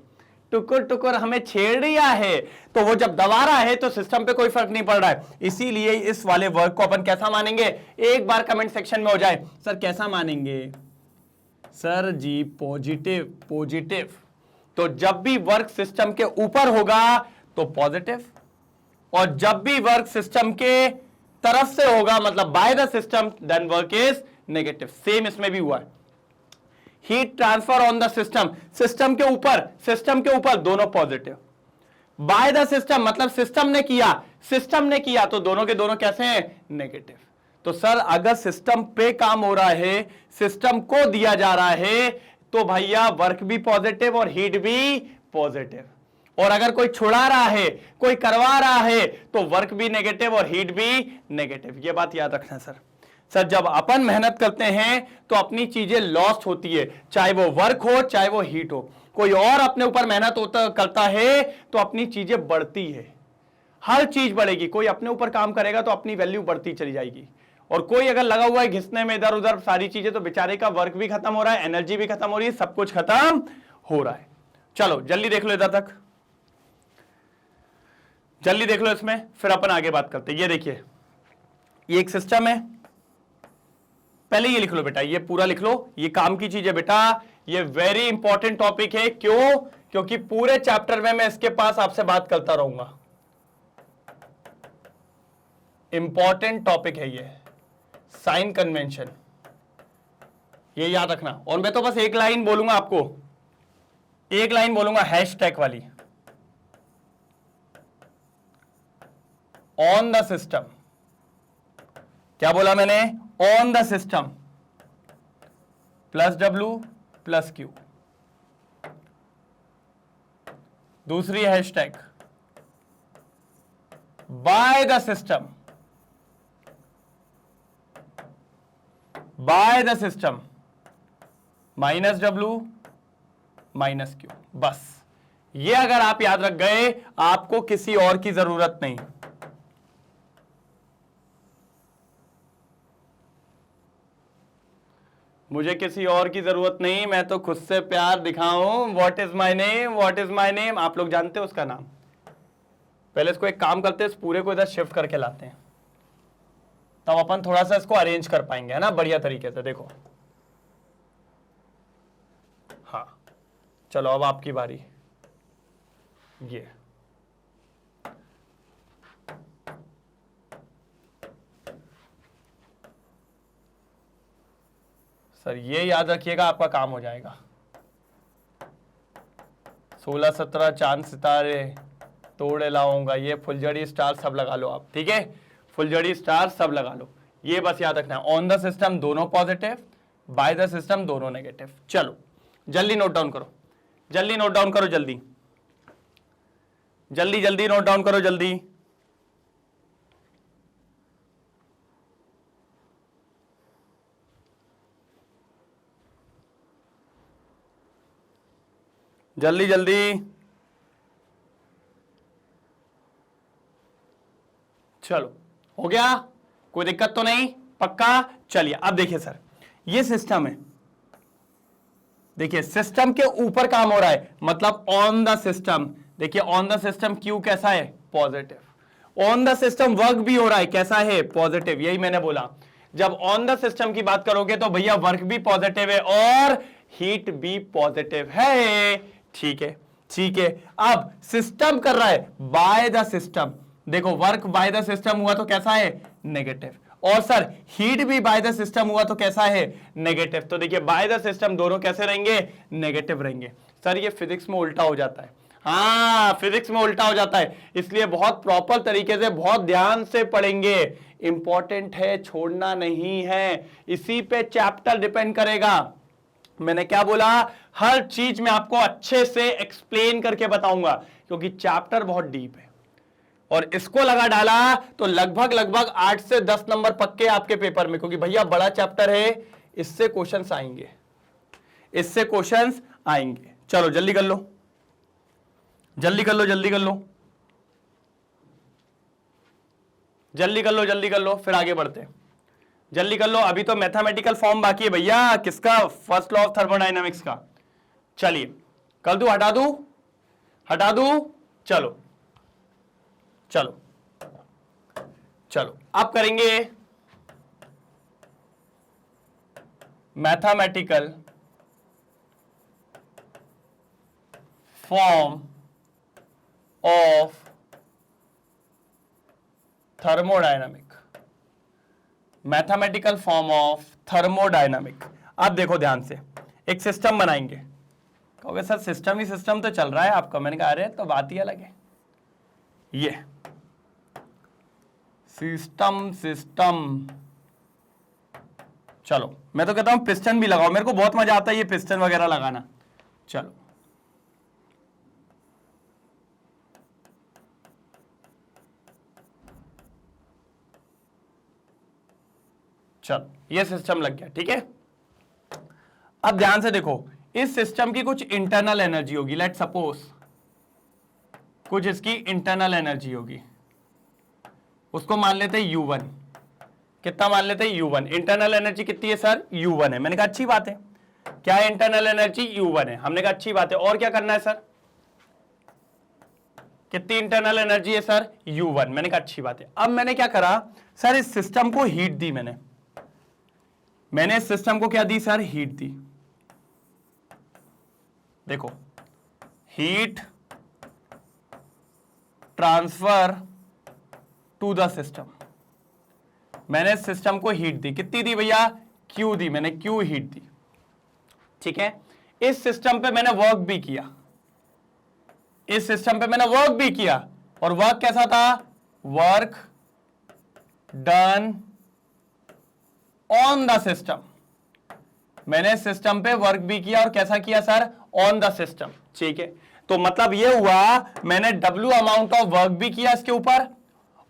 [SPEAKER 1] टुकुर टुकुर हमें छेड़ रिया है। तो वो जब दबा रहा है तो सिस्टम पे कोई फर्क नहीं पड़ रहा है। इसीलिए इस वाले वर्क को अपन कैसा मानेंगे? एक बार कमेंट सेक्शन में हो जाए सर कैसा मानेंगे? सर जी पॉजिटिव, पॉजिटिव। तो जब भी वर्क सिस्टम के ऊपर होगा तो पॉजिटिव, और जब भी वर्क सिस्टम के तरफ से होगा मतलब by the system, then work is negative. Same इसमें भी हुआ है। Heat transfer on the system, system के ऊपर, सिस्टम के ऊपर दोनों पॉजिटिव। बाय द सिस्टम मतलब सिस्टम ने किया तो दोनों के दोनों कैसे हैं? नेगेटिव। तो सर अगर सिस्टम पे काम हो रहा है, सिस्टम को दिया जा रहा है, तो भैया वर्क भी पॉजिटिव और हीट भी पॉजिटिव। और अगर कोई छुड़ा रहा है, कोई करवा रहा है, तो वर्क भी नेगेटिव और हीट भी नेगेटिव। ये बात याद रखना सर जब अपन मेहनत करते हैं तो अपनी चीजें लॉस्ट होती है, चाहे वो वर्क हो चाहे वो हीट हो। कोई और अपने ऊपर मेहनत करता है तो अपनी चीजें बढ़ती है, हर चीज बढ़ेगी। कोई अपने ऊपर काम करेगा तो अपनी वैल्यू बढ़ती चली जाएगी। और कोई अगर लगा हुआ है घिसने में इधर उधर सारी चीजें, तो बेचारे का वर्क भी खत्म हो रहा है, एनर्जी भी खत्म हो रही है, सब कुछ खत्म हो रहा है। चलो जल्दी देख लो इधर तक, जल्दी देख लो इसमें, फिर अपन आगे बात करते हैं। ये देखिए, ये एक सिस्टम है। पहले ये लिख लो बेटा, ये पूरा लिख लो, ये काम की चीज है बेटा, ये वेरी इंपॉर्टेंट टॉपिक है। क्यों? क्योंकि पूरे चैप्टर में मैं इसके पास आपसे बात करता रहूंगा। इंपॉर्टेंट टॉपिक है ये, साइन कन्वेंशन, ये याद रखना। और मैं तो बस एक लाइन बोलूंगा आपको, एक लाइन बोलूंगा हैशटैग वाली, ऑन द सिस्टम। क्या बोला मैंने? On the system plus W plus Q. दूसरी hashtag by the system, by the system minus W minus Q. बस ये अगर आप याद रख गए, आपको किसी और की जरूरत नहीं। मुझे किसी और की जरूरत नहीं, मैं तो खुद से प्यार दिखाऊं। What is my name, what is my name, आप लोग जानते हो उसका नाम। पहले इसको एक काम करते हैं, इस पूरे को इधर शिफ्ट करके लाते हैं, तब अपन थोड़ा सा इसको अरेंज कर पाएंगे, है ना, बढ़िया तरीके से। देखो, हाँ चलो अब आपकी बारी। ये सर ये याद रखिएगा, आपका काम हो जाएगा। 16 17 चांद सितारे तोड़े लाऊंगा, ये फुलझड़ी स्टार सब लगा लो आप, ठीक है, फुलझड़ी स्टार सब लगा लो, ये बस याद रखना है। ऑन द सिस्टम दोनों पॉजिटिव, बाय द सिस्टम दोनों नेगेटिव। चलो जल्दी नोट डाउन करो, जल्दी नोट डाउन करो, जल्दी जल्दी जल्दी नोट डाउन करो, जल्दी जल्दी जल्दी। चलो हो गया, कोई दिक्कत तो नहीं, पक्का। चलिए अब देखिए सर, ये सिस्टम है, देखिए सिस्टम के ऊपर काम हो रहा है, मतलब ऑन द सिस्टम। देखिए ऑन द सिस्टम क्यू कैसा है, positive. On the system work भी हो रहा है, कैसा है, पॉजिटिव। यही मैंने बोला, जब ऑन द सिस्टम की बात करोगे तो भैया वर्क भी पॉजिटिव है और हीट भी पॉजिटिव है, ठीक है, ठीक है। अब सिस्टम कर रहा है बाय द सिस्टम, देखो वर्क बाय द सिस्टम हुआ तो कैसा है, नेगेटिव, और सर हीट भी बाय द सिस्टम हुआ तो कैसा है, नेगेटिव। तो देखिए बाय द सिस्टम दोनों कैसे रहेंगे, नेगेटिव रहेंगे। सर ये फिजिक्स में उल्टा हो जाता है, हाँ फिजिक्स में उल्टा हो जाता है, इसलिए बहुत प्रॉपर तरीके से बहुत ध्यान से पढ़ेंगे, इंपॉर्टेंट है, छोड़ना नहीं है, इसी पे चैप्टर डिपेंड करेगा। मैंने क्या बोला, हर चीज में आपको अच्छे से एक्सप्लेन करके बताऊंगा, क्योंकि चैप्टर बहुत डीप है और इसको लगा डाला तो लगभग लगभग 8 से 10 नंबर पक्के आपके पेपर में, क्योंकि भैया बड़ा चैप्टर है, इससे क्वेश्चंस आएंगे, इससे क्वेश्चंस आएंगे। चलो जल्दी कर लो, जल्दी कर लो, जल्दी कर लो, जल्दी कर लो, जल्दी कर लो, फिर आगे बढ़ते हैं, जल्दी कर लो। अभी तो मैथमेटिकल फॉर्म बाकी है भैया, किसका, फर्स्ट लॉ ऑफ थर्मोडायनामिक्स का। चलिए कर दूं, हटा दूं, हटा दूं, चलो चलो चलो अब करेंगे mathematical form of thermodynamic, mathematical form of thermodynamic. अब देखो ध्यान से, एक सिस्टम बनाएंगे, कहोगे सर सिस्टम ही सिस्टम तो चल रहा है आपका, मैंने कहा अरे तो बात ही अलग है, ये सिस्टम सिस्टम। चलो मैं तो कहता हूं पिस्टन भी लगाओ, मेरे को बहुत मजा आता है ये पिस्टन वगैरह लगाना। चलो चलो ये सिस्टम लग गया, ठीक है। अब ध्यान से देखो, इस सिस्टम की कुछ इंटरनल एनर्जी होगी, लेट सपोज कुछ इसकी इंटरनल एनर्जी होगी, उसको मान लेते हैं U1। कितना मान लेते हैं, U1। इंटरनल एनर्जी कितनी है सर, U1 है। मैंने कहा अच्छी बात है, क्या है, इंटरनल एनर्जी U1 है। हमने कहा अच्छी बात है, और क्या करना है सर, कितनी इंटरनल एनर्जी है सर, U1। मैंने कहा अच्छी बात है। अब मैंने क्या करा सर, इस सिस्टम को हीट दी, मैंने इस सिस्टम को क्या दी सर, हीट दी। देखो heat transfer to the system, मैंने इस सिस्टम को हीट दी, कितनी दी भैया, Q दी, मैंने Q हीट दी, ठीक है। इस सिस्टम पे मैंने वर्क भी किया, इस सिस्टम पे मैंने वर्क भी किया, और वर्क कैसा था, work done on the system. मैंने सिस्टम पे वर्क भी किया और कैसा किया सर, ऑन द सिस्टम, ठीक है। तो मतलब ये हुआ, मैंने W अमाउंट ऑफ वर्क भी किया इसके ऊपर,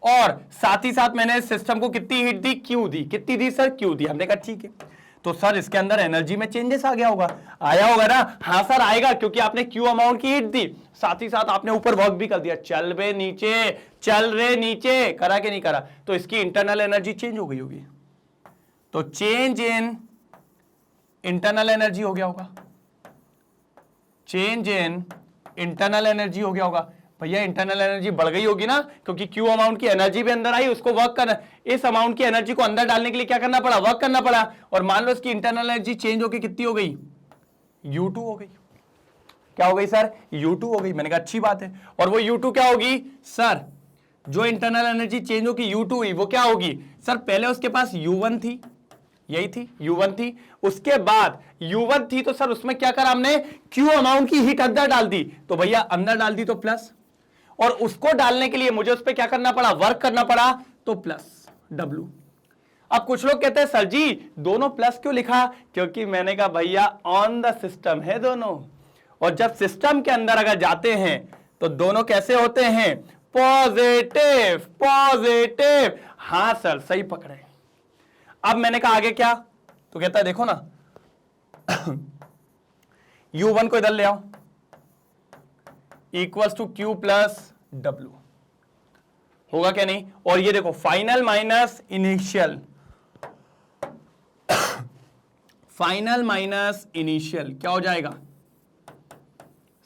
[SPEAKER 1] और साथ ही साथ मैंने सिस्टम को कितनी हीट दी, Q दी। कितनी दी सर, Q दी। हमने कहा ठीक है, तो सर इसके अंदर एनर्जी में चेंजेस आ गया होगा, आया होगा ना, हाँ सर आएगा, क्योंकि आपने Q अमाउंट की हीट दी, साथ ही साथ आपने ऊपर वर्क भी कर दिया, चल बे नीचे, चल रे नीचे, करा कि नहीं करा, तो इसकी इंटरनल एनर्जी चेंज हो गई होगी, तो चेंज इन इंटरनल एनर्जी हो गया होगा, चेंज इन इंटरनल एनर्जी हो गया होगा। भैया इंटरनल एनर्जी बढ़ गई होगी ना, क्योंकि Q अमाउंट की एनर्जी भी अंदर आई, उसको वर्क करना, इस अमाउंट की एनर्जी को अंदर डालने के लिए क्या करना पड़ा, वर्क करना पड़ा, और मान लो इसकी इंटरनल एनर्जी चेंज होकर कितनी हो गई, U2 हो गई। क्या हो गई सर, U2 हो गई। मैंने कहा अच्छी बात है, और वो U2 क्या होगी सर, जो इंटरनल एनर्जी चेंज होगी U2 हुई, वो क्या होगी सर, पहले उसके पास U1 थी, यही थी U1 थी। उसके बाद U1 थी तो सर उसमें क्या करा हमने, Q अमाउंट की हीट अंदर डाल दी, तो भैया अंदर डाल दी तो प्लस, और उसको डालने के लिए मुझे उस पर क्या करना पड़ा, वर्क करना पड़ा, तो प्लस W। अब कुछ लोग कहते हैं सर जी दोनों प्लस क्यों लिखा, क्योंकि मैंने कहा भैया ऑन द सिस्टम है दोनों, और जब सिस्टम के अंदर अगर जाते हैं तो दोनों कैसे होते हैं, पॉजिटिव पॉजिटिव। हां सर सही पकड़े। अब मैंने कहा आगे क्या, तो कहता है देखो ना U1 को इधर ले आओ, equals to Q plus W, होगा क्या नहीं। और ये देखो final minus initial, final minus initial क्या हो जाएगा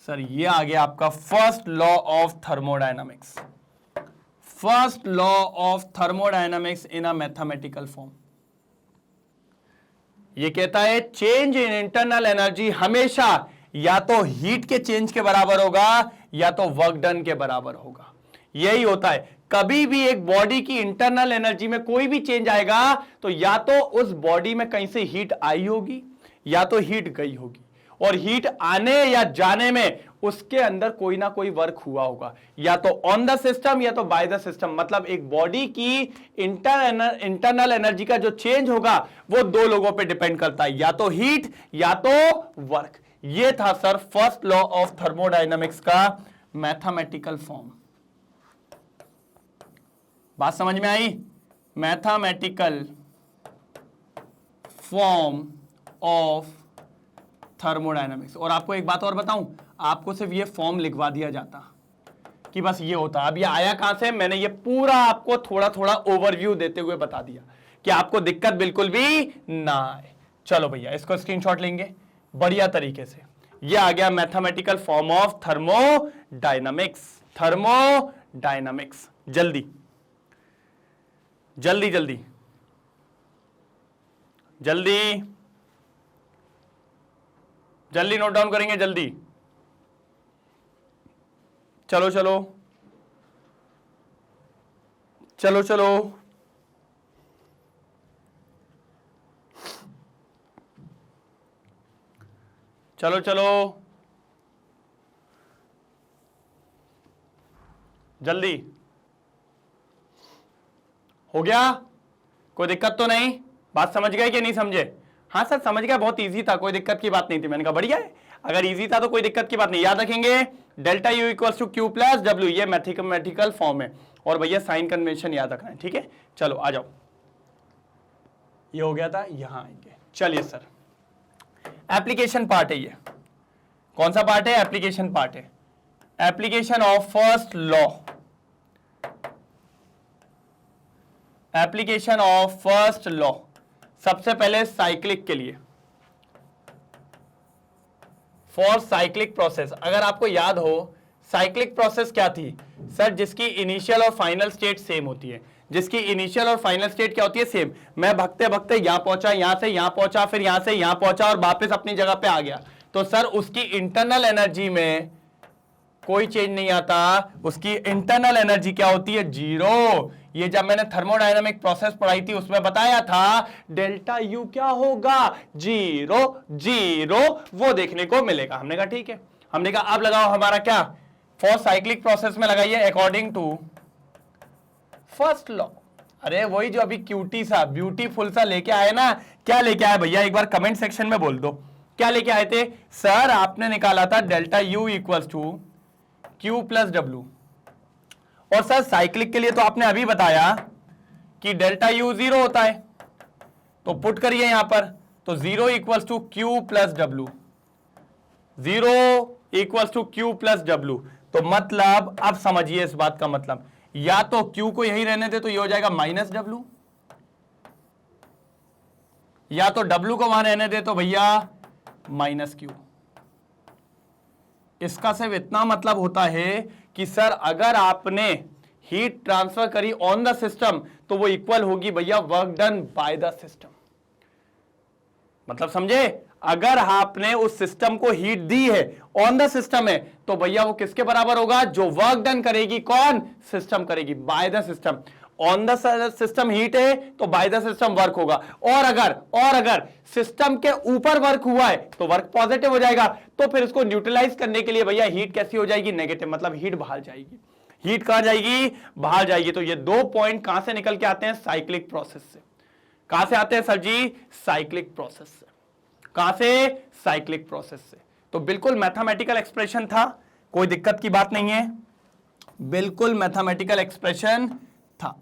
[SPEAKER 1] सर, ये आ गया आपका first law of thermodynamics, first law of thermodynamics in a mathematical form. ये कहता है चेंज इन इंटरनल एनर्जी हमेशा या तो हीट के चेंज के बराबर होगा या तो वर्क डन के बराबर होगा। यही होता है, कभी भी एक बॉडी की इंटरनल एनर्जी में कोई भी चेंज आएगा तो या तो उस बॉडी में कहीं से हीट आई होगी या तो हीट गई होगी, और हीट आने या जाने में उसके अंदर कोई ना कोई वर्क हुआ होगा, या तो ऑन द सिस्टम या तो बाय द सिस्टम। मतलब एक बॉडी की इंटरनल एनर्जी का जो चेंज होगा वो दो लोगों पे डिपेंड करता है, या तो हीट या तो वर्क। ये था sir first law of thermodynamics का मैथमेटिकल फॉर्म। बात समझ में आई, मैथमेटिकल फॉर्म ऑफ थर्मोडायनामिक्स। और आपको एक बात और बताऊं, आपको सिर्फ ये फॉर्म लिखवा दिया जाता कि बस ये होता। अब ये आया कहां से, मैंने ये पूरा आपको थोड़ा थोड़ा ओवरव्यू देते हुए बता दिया कि आपको दिक्कत बिल्कुल भी ना आए। चलो भैया इसको स्क्रीनशॉट लेंगे बढ़िया तरीके से। ये आ गया mathematical form of thermodynamics, thermodynamics. जल्दी जल्दी जल्दी जल्दी जल्दी नोट डाउन करेंगे, जल्दी चलो चलो चलो चलो चलो चलो जल्दी, हो गया, कोई दिक्कत तो नहीं, बात समझ गए कि नहीं समझे। हाँ सर समझ गया, बहुत इजी था, कोई दिक्कत की बात नहीं थी। मैंने कहा बढ़िया है, अगर इजी था तो कोई दिक्कत की बात नहीं। याद रखेंगे delta U equals to Q plus W, ये मैथमेटिकल फॉर्म है, और भैया साइन कन्वेंशन याद रखना है, ठीक है। चलो आ जाओ, ये हो गया था, यहां आएंगे। चलिए सर एप्लीकेशन पार्ट है, ये कौन सा पार्ट है, एप्लीकेशन पार्ट है। Application of first law, application of first law. सबसे पहले साइक्लिक के लिए, फॉर साइक्लिक प्रोसेस। अगर आपको याद हो साइक्लिक प्रोसेस क्या थी सर, जिसकी इनिशियल और फाइनल स्टेट सेम होती है। जिसकी इनिशियल और फाइनल स्टेट क्या होती है, सेम। मैं भगते भगते यहां पहुंचा, यहां से यहां पहुंचा, फिर यहां से यहां पहुंचा और वापस अपनी जगह पे आ गया, तो सर उसकी इंटरनल एनर्जी में कोई चेंज नहीं आता। उसकी इंटरनल एनर्जी क्या होती है, जीरो। ये जब मैंने थर्मोडायनामिक प्रोसेस पढ़ाई थी उसमें बताया था डेल्टा यू क्या होगा, जीरो जीरो, वो देखने को मिलेगा। हमने कहा ठीक है, हमने कहा अब लगाओ हमारा क्या, फॉर साइक्लिक प्रोसेस में लगाइए अकॉर्डिंग टू फर्स्ट लॉ। अरे वही जो अभी क्यूटी सा ब्यूटीफुल सा लेके आए ना, क्या लेके आए भैया, एक बार कमेंट सेक्शन में बोल दो क्या लेके आए थे। सर आपने निकाला था delta U equals to Q plus W, और सर साइक्लिक के लिए तो आपने अभी बताया कि डेल्टा यू जीरो होता है, तो पुट करिए यहां पर, तो zero equals to Q plus W, zero equals to Q plus W. तो मतलब अब समझिए इस बात का मतलब, या तो क्यू को यही रहने दे तो ये हो जाएगा माइनस डब्ल्यू, या तो डब्ल्यू को वहां रहने दे तो भैया माइनस क्यू। इसका सिर्फ इतना मतलब होता है कि सर अगर आपने हीट ट्रांसफर करी ऑन द सिस्टम तो वो इक्वल होगी भैया work done by the system. मतलब समझे, अगर आपने उस सिस्टम को हीट दी है ऑन द सिस्टम है तो भैया वो किसके बराबर होगा, जो वर्क डन करेगी कौन, सिस्टम करेगी, bye the system. On the system heat है तो बाय द सिस्टम वर्क होगा, और अगर सिस्टम के ऊपर वर्क हुआ है तो वर्क पॉजिटिव हो जाएगा। तो फिर इसको न्यूट्रलाइज करने के लिए भैया हीट कैसी हो जाएगी, नेगेटिव, मतलब हीट बाहर जाएगी। हीट कहां जाएगी, बाहर जाएगी। तो ये 2 पॉइंट कहां से निकल के आते हैं, साइक्लिक प्रोसेस से। कहां से आते हैं सर जी, साइक्लिक प्रोसेस से। कहां से, साइक्लिक प्रोसेस से। तो बिल्कुल मैथमेटिकल एक्सप्रेशन था, कोई दिक्कत की बात नहीं है, बिल्कुल मैथमेटिकल एक्सप्रेशन था।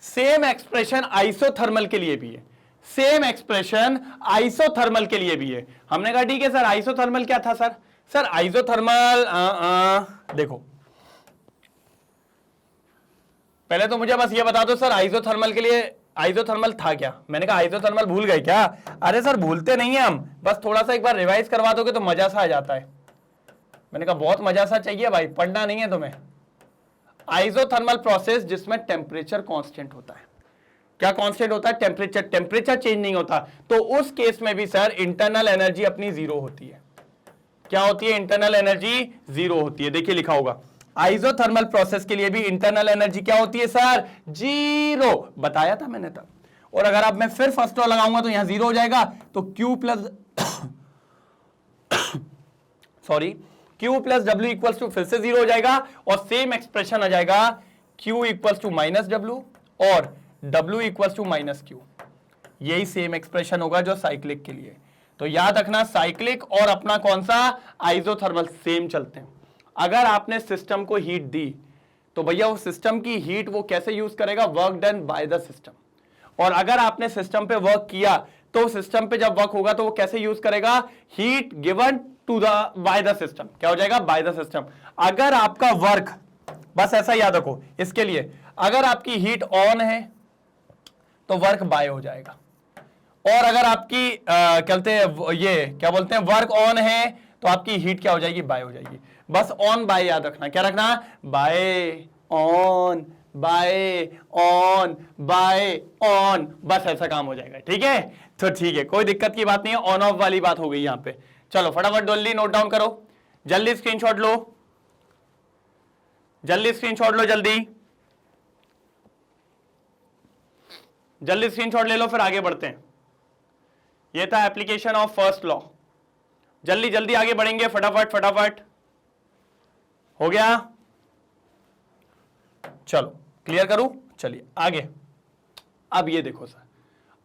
[SPEAKER 1] सेम एक्सप्रेशन आइसोथर्मल के लिए भी है, सेम एक्सप्रेशन आइसोथर्मल के लिए भी है। हमने कहा ठीक है सर, आइसोथर्मल क्या था सर? सर आइसोथर्मल देखो, पहले तो मुझे बस ये बता दो सर, आइसोथर्मल के लिए आइसोथर्मल था क्या? मैंने कहा आइसोथर्मल भूल गए क्या? अरे सर भूलते नहीं है हम, बस थोड़ा सा एक बार रिवाइज करवा दोगे तो मजा सा आ जाता है। मैंने कहा बहुत मजा सा चाहिए भाई, पढ़ना नहीं है तुम्हें। आइसोथर्मल प्रोसेस जिसमें टेम्परेचर कांस्टेंट होता है। क्या कांस्टेंट होता है? टेम्परेचर। टेम्परेचर चेंज नहीं होता, तो उस केस में भी सर इंटरनल एनर्जी अपनी 0 होती है। क्या होती है? इंटरनल एनर्जी 0 होती है। देखिए लिखा होगा, आइसोथर्मल प्रोसेस के लिए भी इंटरनल एनर्जी क्या होती है सर? 0। बताया था मैंने तब। और अगर अब मैं फिर फर्स्ट लॉ लगाऊंगा तो यहां 0 हो जाएगा, तो Q plus sorry Q plus W equals to फिर से 0 हो जाएगा, और सेम एक्सप्रेशन आ जाएगा Q equals to minus W और W equals to minus Q। यही सेम एक्सप्रेशन होगा जो साइक्लिक के लिए। तो याद रखना, साइक्लिक और अपना कौन सा, आइसोथर्मल, सेम चलते हैं। अगर आपने सिस्टम को हीट दी तो भैया वो सिस्टम की हीट वो कैसे यूज करेगा, work done by the system. और अगर आपने सिस्टम पे वर्क किया तो सिस्टम पे जब वर्क होगा तो वो कैसे यूज करेगा, heat given to the by the system. क्या हो जाएगा, बाय द सिस्टम। अगर आपका वर्क, बस ऐसा याद रखो इसके लिए, अगर आपकी हीट ऑन है तो वर्क बाय हो जाएगा, और अगर आपकी कहते हैं ये क्या बोलते हैं, वर्क ऑन है तो आपकी हीट क्या हो जाएगी, बाय हो जाएगी। बस ऑन बाय याद रखना, क्या रखना, by on by on by on, बस ऐसा काम हो जाएगा। ठीक है, तो ठीक है, कोई दिक्कत की बात नहीं है। ऑन ऑफ वाली बात हो गई यहां पे। चलो फटाफट जल्दी नोट डाउन करो, जल्दी स्क्रीनशॉट लो, जल्दी स्क्रीनशॉट लो, जल्दी जल्दी स्क्रीनशॉट ले लो, फिर आगे बढ़ते हैं। ये था एप्लीकेशन ऑफ फर्स्ट लॉ। जल्दी जल्दी आगे बढ़ेंगे, फटाफट फटाफट। हो गया? चलो क्लियर करूं, चलिए आगे। अब ये देखो सर,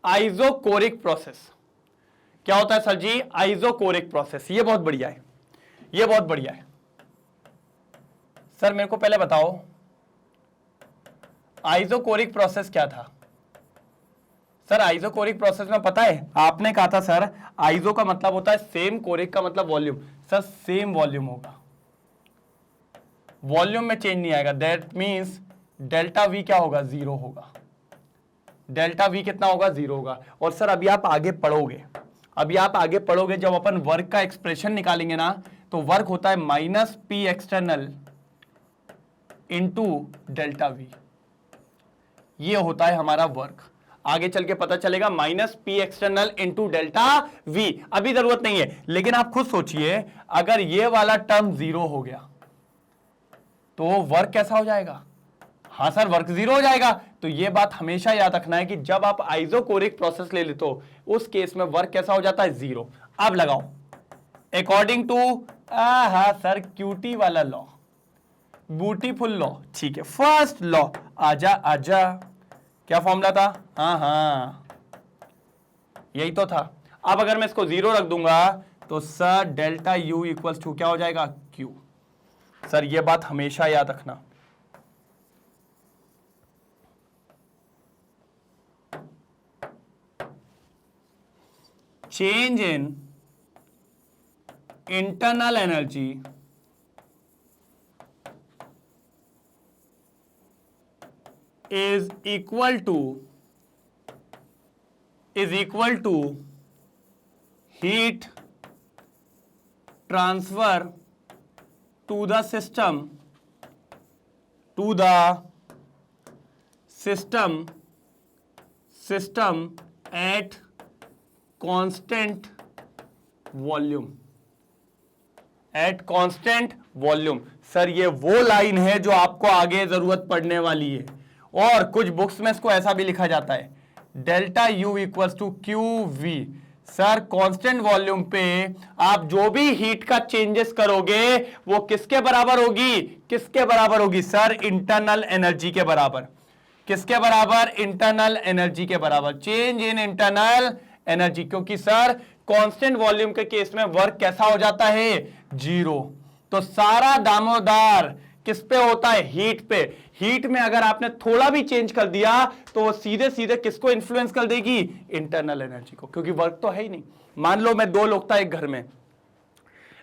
[SPEAKER 1] आइसोकोरिक प्रोसेस क्या होता है सर जी? आइसोकोरिक प्रोसेस, ये बहुत बढ़िया है, ये बहुत बढ़िया है। सर मेरे को पहले बताओ आइसोकोरिक प्रोसेस क्या था? सर आइसोकोरिक प्रोसेस में पता है, आपने कहा था सर आइसो का मतलब होता है सेम, कोरिक का मतलब वॉल्यूम। सर सेम वॉल्यूम होगा, वॉल्यूम में चेंज नहीं आएगा। दैट मींस डेल्टा वी क्या होगा, 0 होगा। डेल्टा वी कितना होगा, 0 होगा। और सर अभी आप आगे पढ़ोगे, अभी आप आगे पढ़ोगे, जब अपन वर्क का एक्सप्रेशन निकालेंगे ना, तो वर्क होता है minus P external into delta we. ये होता है हमारा वर्क। आगे चल के पता चलेगा minus P external into delta we. अभी जरूरत नहीं है, लेकिन आप खुद सोचिए, अगर ये वाला टर्म 0 हो गया तो वर्क कैसा हो जाएगा? हाँ सर, वर्क 0 हो जाएगा। तो ये बात हमेशा याद रखना है कि जब आप आइसोकोरिक प्रोसेस ले लेते हो उस केस में वर्क कैसा हो जाता है, 0। अब लगाओ अकॉर्डिंग टू सर क्यूटी वाला लॉ, ब्यूटीफुल लॉ। ठीक है, फर्स्ट लॉ, आजा आजा, क्या फॉर्मूला था? हाँ यही तो था। अब अगर मैं इसको 0 रख दूंगा तो sir delta U equals to क्या हो जाएगा, क्यू। सर ये बात हमेशा याद रखना। Change in internal energy is equal to heat transfer to the system at constant volume, at constant volume। Sir ये वो लाइन है जो आपको आगे जरूरत पड़ने वाली है, और कुछ बुक्स में इसको ऐसा भी लिखा जाता है delta U equals to Q V. Sir constant volume पे आप जो भी हीट का चेंजेस करोगे वो किसके बराबर होगी, किसके बराबर होगी सर, इंटरनल एनर्जी के बराबर। किसके बराबर, इंटरनल एनर्जी के बराबर, चेंज इन इंटरनल एनर्जी। क्योंकि सर कांस्टेंट वॉल्यूम के केस में वर्क कैसा हो जाता है, जीरो। तो सारा दामोदर किस पे होता है, हीट पे। हीट में अगर आपने थोड़ा भी चेंज कर दिया तो वो सीधे सीधे किसको इन्फ्लुएंस कर देगी, इंटरनल एनर्जी को, क्योंकि वर्क तो है ही नहीं। मान लो मैं दो लोग था एक घर में,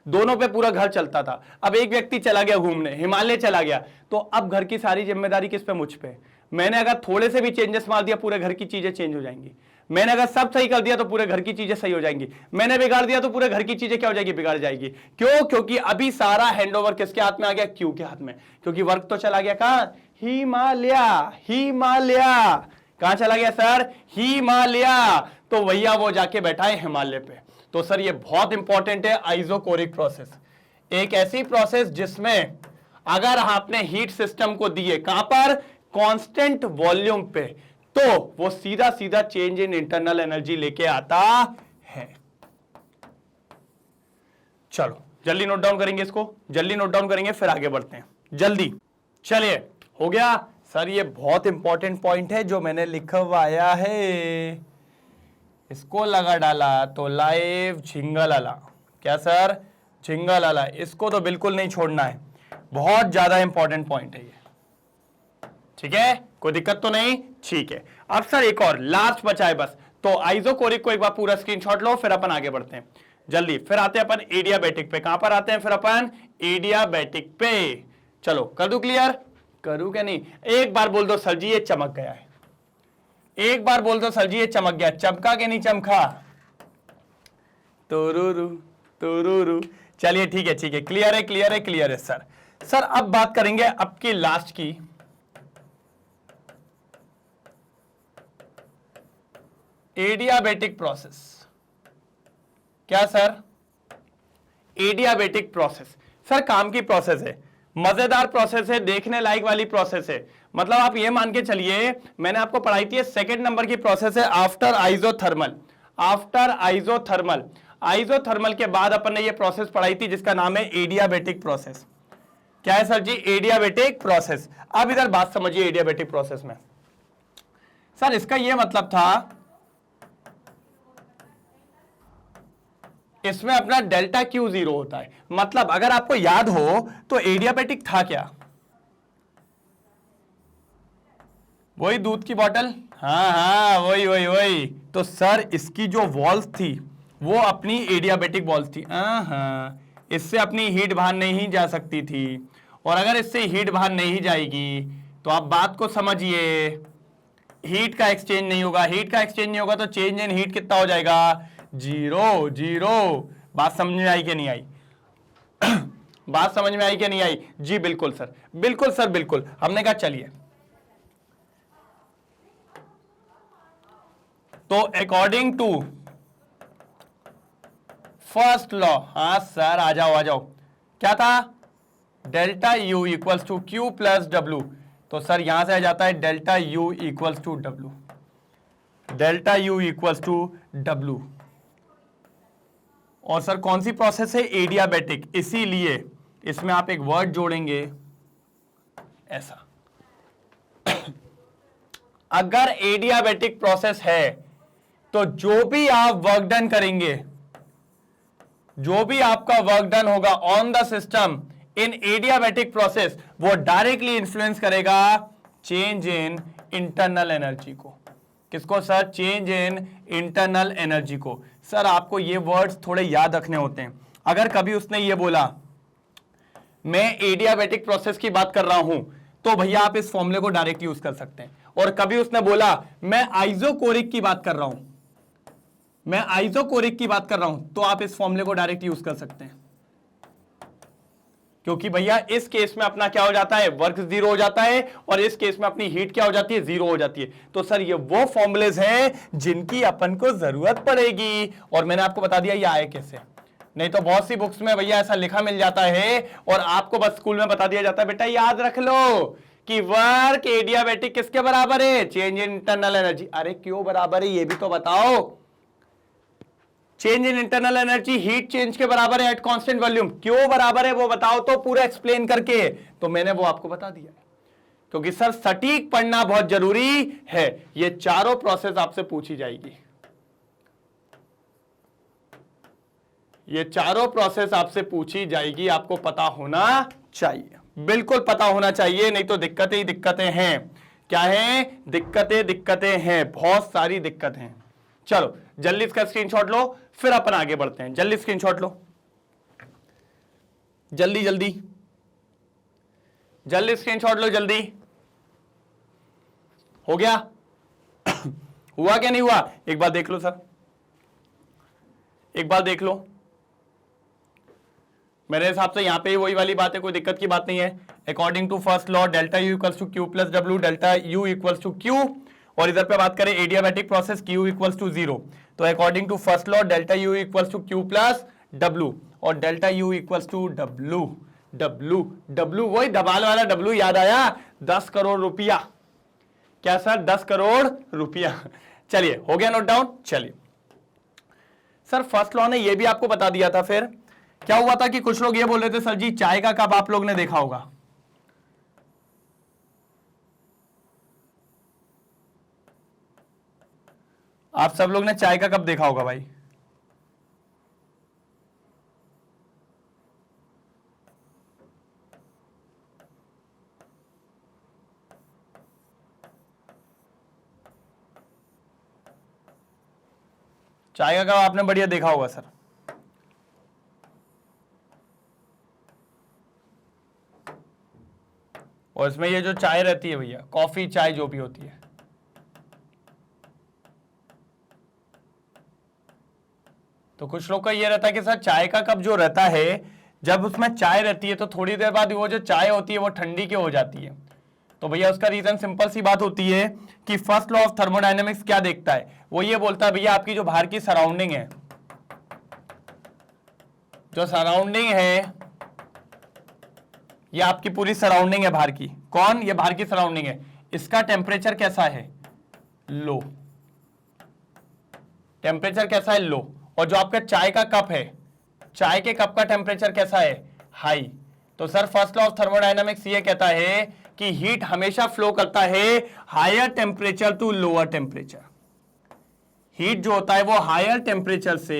[SPEAKER 1] दोनों पे पूरा घर चलता था। अब एक व्यक्ति चला गया घूमने, हिमालय चला गया, तो अब घर की सारी जिम्मेदारी किस पे, मुझ पे। मैंने अगर थोड़े से भी चेंजेस मार दिया पूरे घर की चीजें चेंज हो जाएंगी। मैंने अगर सब सही कर दिया तो पूरे घर की चीजें सही हो जाएंगी। मैंने बिगाड़ दिया तो पूरे घर की चीजें क्या हो जाएगी, बिगाड़ जाएगी। क्यों, क्योंकि अभी सारा हैंडओवर किसके हाथ में आ गया, क्यू के हाथ में। क्योंकि वर्क तो चला गया कहां, हिमालय। हिमालय कहां चला गया सर, हिमालय। तो भैया वो जाके बैठा है हिमालय पे। तो सर ये बहुत इंपॉर्टेंट है, आइसोकोरिक प्रोसेस। एक ऐसी प्रोसेस जिसमें अगर आपने हीट सिस्टम को दिए कहां पर, कांस्टेंट वॉल्यूम पे, तो वो सीधा सीधा चेंज इन इंटरनल एनर्जी लेके आता है। चलो जल्दी नोट डाउन करेंगे, इसको जल्दी नोट डाउन करेंगे, फिर आगे बढ़ते हैं जल्दी। चलिए हो गया सर, ये बहुत इंपॉर्टेंट पॉइंट है जो मैंने लिखवाया है। इसको लगा डाला तो लाइव झिंगल आला। क्या सर, झिंगल आला। इसको तो बिल्कुल नहीं छोड़ना है, बहुत ज्यादा इंपॉर्टेंट पॉइंट है ये। ठीक है, कोई दिक्कत तो नहीं, ठीक है। अब सर एक और लास्ट बचा है बस, तो आइसोकोरिक को एक बार पूरा स्क्रीनशॉट लो, फिर अपन आगे बढ़ते हैं जल्दी। फिर आते हैं अपन एडियाबैटिक पे। कहां पर आते हैं फिर अपन, एडियाबैटिक पे। चलो कर दूं क्लियर, करूं क्या नहीं, एक बार बोल दो सर जी ये चमक गया है। एक बार बोल दो सर जी ये चमक गया, चमका के नहीं चमका, तुरुरु तुरुरु। चलिए ठीक है ठीक है, क्लियर है क्लियर है क्लियर है सर। सर अब बात करेंगे अब की लास्ट की, एडियाबैटिक प्रोसेस। क्या सर, एडियाबैटिक प्रोसेस सर काम की प्रोसेस है, मजेदार प्रोसेस है, देखने लायक वाली प्रोसेस है। मतलब आप ये मान के चलिए, मैंने आपको पढ़ाई थी सेकंड नंबर की प्रोसेस है after isothermal. After isothermal, isothermal के बाद अपन ने ये प्रोसेस पढ़ाई थी जिसका नाम है एडियाबैटिक प्रोसेस। क्या है सर जी, एडियाबैटिक प्रोसेस। अब इधर बात समझिए एडियाबैटिक प्रोसेस में। सर इसका यह मतलब था, इसमें अपना डेल्टा क्यू जीरो होता है। मतलब अगर आपको याद हो तो एडियाबैटिक था क्या, वही दूध की बोतल, हाँ हाँ वही वही वही। तो सर इसकी जो वॉल्व थी वो अपनी एडियाबैटिक वॉल्व थी। हाँ, इससे अपनी हीट बाहर नहीं जा सकती थी, और अगर इससे हीट बाहर नहीं जाएगी तो आप बात को समझिए, हीट का एक्सचेंज नहीं होगा। हीट का एक्सचेंज नहीं होगा तो चेंज इन हीट कितना हो जाएगा, जीरो जीरो। बात समझ में आई कि नहीं आई, बात समझ में आई कि नहीं आई जी, बिल्कुल सर बिल्कुल सर बिल्कुल। हमने कहा चलिए, तो अकॉर्डिंग टू फर्स्ट लॉ, हाँ सर आ जाओ आ जाओ, क्या था, delta U equals to Q plus W. तो सर यहां से आ जाता है delta U equals to W, delta U equals to W. और सर कौन सी प्रोसेस है, एडियाबैटिक, इसीलिए इसमें आप एक वर्ड जोड़ेंगे ऐसा। अगर एडियाबैटिक प्रोसेस है तो जो भी आप वर्क डन करेंगे, जो भी आपका वर्क डन होगा on the system in adiabatic process, वो डायरेक्टली इंफ्लुएंस करेगा चेंज इन इंटरनल एनर्जी को। किसको sir, change in internal energy को। सर आपको ये वर्ड्स थोड़े याद रखने होते हैं। अगर कभी उसने ये बोला मैं एडियाबैटिक प्रोसेस की बात कर रहा हूं, तो भैया आप इस फॉर्मूले को डायरेक्ट यूज कर सकते हैं। और कभी उसने बोला मैं आइसोकोरिक की बात कर रहा हूं, मैं आइसोकोरिक की बात कर रहा हूं, तो आप इस फॉर्मूले को डायरेक्ट यूज कर सकते हैं। क्योंकि भैया इस केस में अपना क्या हो जाता है, वर्क जीरो हो जाता है, और इस केस में अपनी हीट क्या हो जाती है, जीरो हो जाती है। तो सर ये वो फॉर्मूलेज हैं जिनकी अपन को जरूरत पड़ेगी, और मैंने आपको बता दिया ये आए कैसे। नहीं तो बहुत सी बुक्स में भैया ऐसा लिखा मिल जाता है और आपको बस स्कूल में बता दिया जाता है बेटा याद रख लो कि वर्क एडियाबैटिक किसके बराबर है, चेंज इन इंटरनल एनर्जी। अरे क्यों बराबर है ये भी तो बताओ। Change in internal energy heat change के बराबर है एट कांस्टेंट वॉल्यूम। क्यों बराबर है वो बताओ तो, पूरा एक्सप्लेन करके। तो मैंने वो आपको बता दिया, क्योंकि सर सटीक पढ़ना बहुत जरूरी है। ये चारों प्रोसेस आपसे पूछी जाएगी, ये चारों प्रोसेस आपसे पूछी जाएगी, आपको पता होना चाहिए, बिल्कुल पता होना चाहिए, नहीं तो दिक्कतें ही दिक्कतें हैं। क्या है, दिक्कतें हैं, बहुत सारी दिक्कतें हैं। चलो जल्दी इसका स्क्रीनशॉट लो, फिर अपन आगे बढ़ते हैं। जल्दी स्क्रीनशॉट लो, जल्दी जल्दी जल्दी स्क्रीनशॉट लो, जल्दी। हो गया हुआ क्या नहीं हुआ, एक बार देख लो सर, एक बार देख लो। मेरे हिसाब से यहां पे वही वाली बात है, कोई दिक्कत की बात नहीं है। According to first law delta U equals to Q plus W, delta U equals to Q. और इधर पे बात करें adiabatic process, Q equals to 0। तो according to first law delta U equals to Q plus W, और delta U equals to W. W W वही धमाल वाला डब्ल्यू याद आया, 10 करोड़ रुपया। क्या सर, 10 करोड़ रुपया। चलिए हो गया नोट डाउन। चलिए सर फर्स्ट लॉ ने यह भी आपको बता दिया था। फिर क्या हुआ था कि कुछ लोग ये बोल रहे थे सर जी चाय का कप आप लोग ने देखा होगा। आप सब लोग ने चाय का कप देखा होगा भाई। चाय का कप आपने बढ़िया देखा होगा सर। और इसमें ये जो चाय रहती है भैया, कॉफी चाय जो भी होती है, तो कुछ लोग का ये रहता है कि सर चाय का कप जो रहता है, जब उसमें चाय रहती है तो थोड़ी देर बाद वो जो चाय होती है वो ठंडी क्यों हो जाती है। तो भैया उसका रीजन सिंपल सी बात होती है कि फर्स्ट लॉ ऑफ थर्मोडायनेमिक्स क्या देखता है, वो ये बोलता है भैया आपकी जो बाहर की सराउंडिंग है, जो सराउंडिंग है, ये आपकी पूरी सराउंडिंग है बाहर की। कौन, ये बाहर की सराउंडिंग है, इसका टेम्परेचर कैसा है, लो। टेम्परेचर कैसा है, लो। और जो आपका चाय का कप है, चाय के कप का टेम्परेचर कैसा है, हाई। तो sir first law of thermodynamics ये कहता है कि हीट हमेशा फ्लो करता है higher temperature to lower temperature. Heat जो होता है वो हायर टेम्परेचर से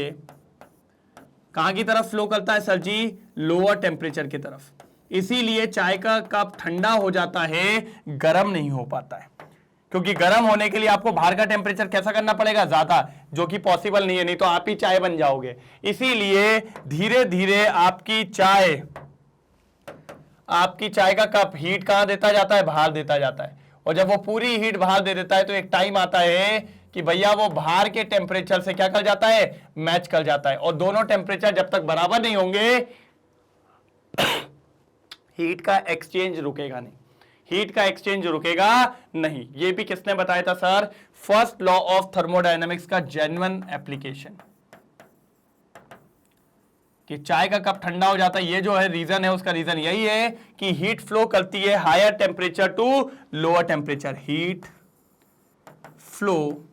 [SPEAKER 1] कहां की तरफ फ्लो करता है सर जी, लोअर टेम्परेचर की तरफ। इसीलिए चाय का कप ठंडा हो जाता है, गर्म नहीं हो पाता है, क्योंकि गर्म होने के लिए आपको बाहर का टेम्परेचर कैसा करना पड़ेगा, ज्यादा, जो कि पॉसिबल नहीं है, नहीं तो आप ही चाय बन जाओगे। इसीलिए धीरे धीरे आपकी चाय का कप हीट कहां देता जाता है, बाहर देता जाता है। और जब वो पूरी हीट बाहर दे देता है तो एक टाइम आता है कि भैया वो बाहर के टेम्परेचर से क्या कर जाता है, मैच कर जाता है। और दोनों टेम्परेचर जब तक बराबर नहीं होंगे हीट का एक्सचेंज रुकेगा नहीं, हीट का एक्सचेंज रुकेगा नहीं। ये भी किसने बताया था sir, first law of thermodynamics का जेन्युइन एप्लीकेशन, कि चाय का कप ठंडा हो जाता है। ये जो है रीजन है, उसका रीजन यही है कि हीट फ्लो करती है higher temperature to lower temperature. Heat flow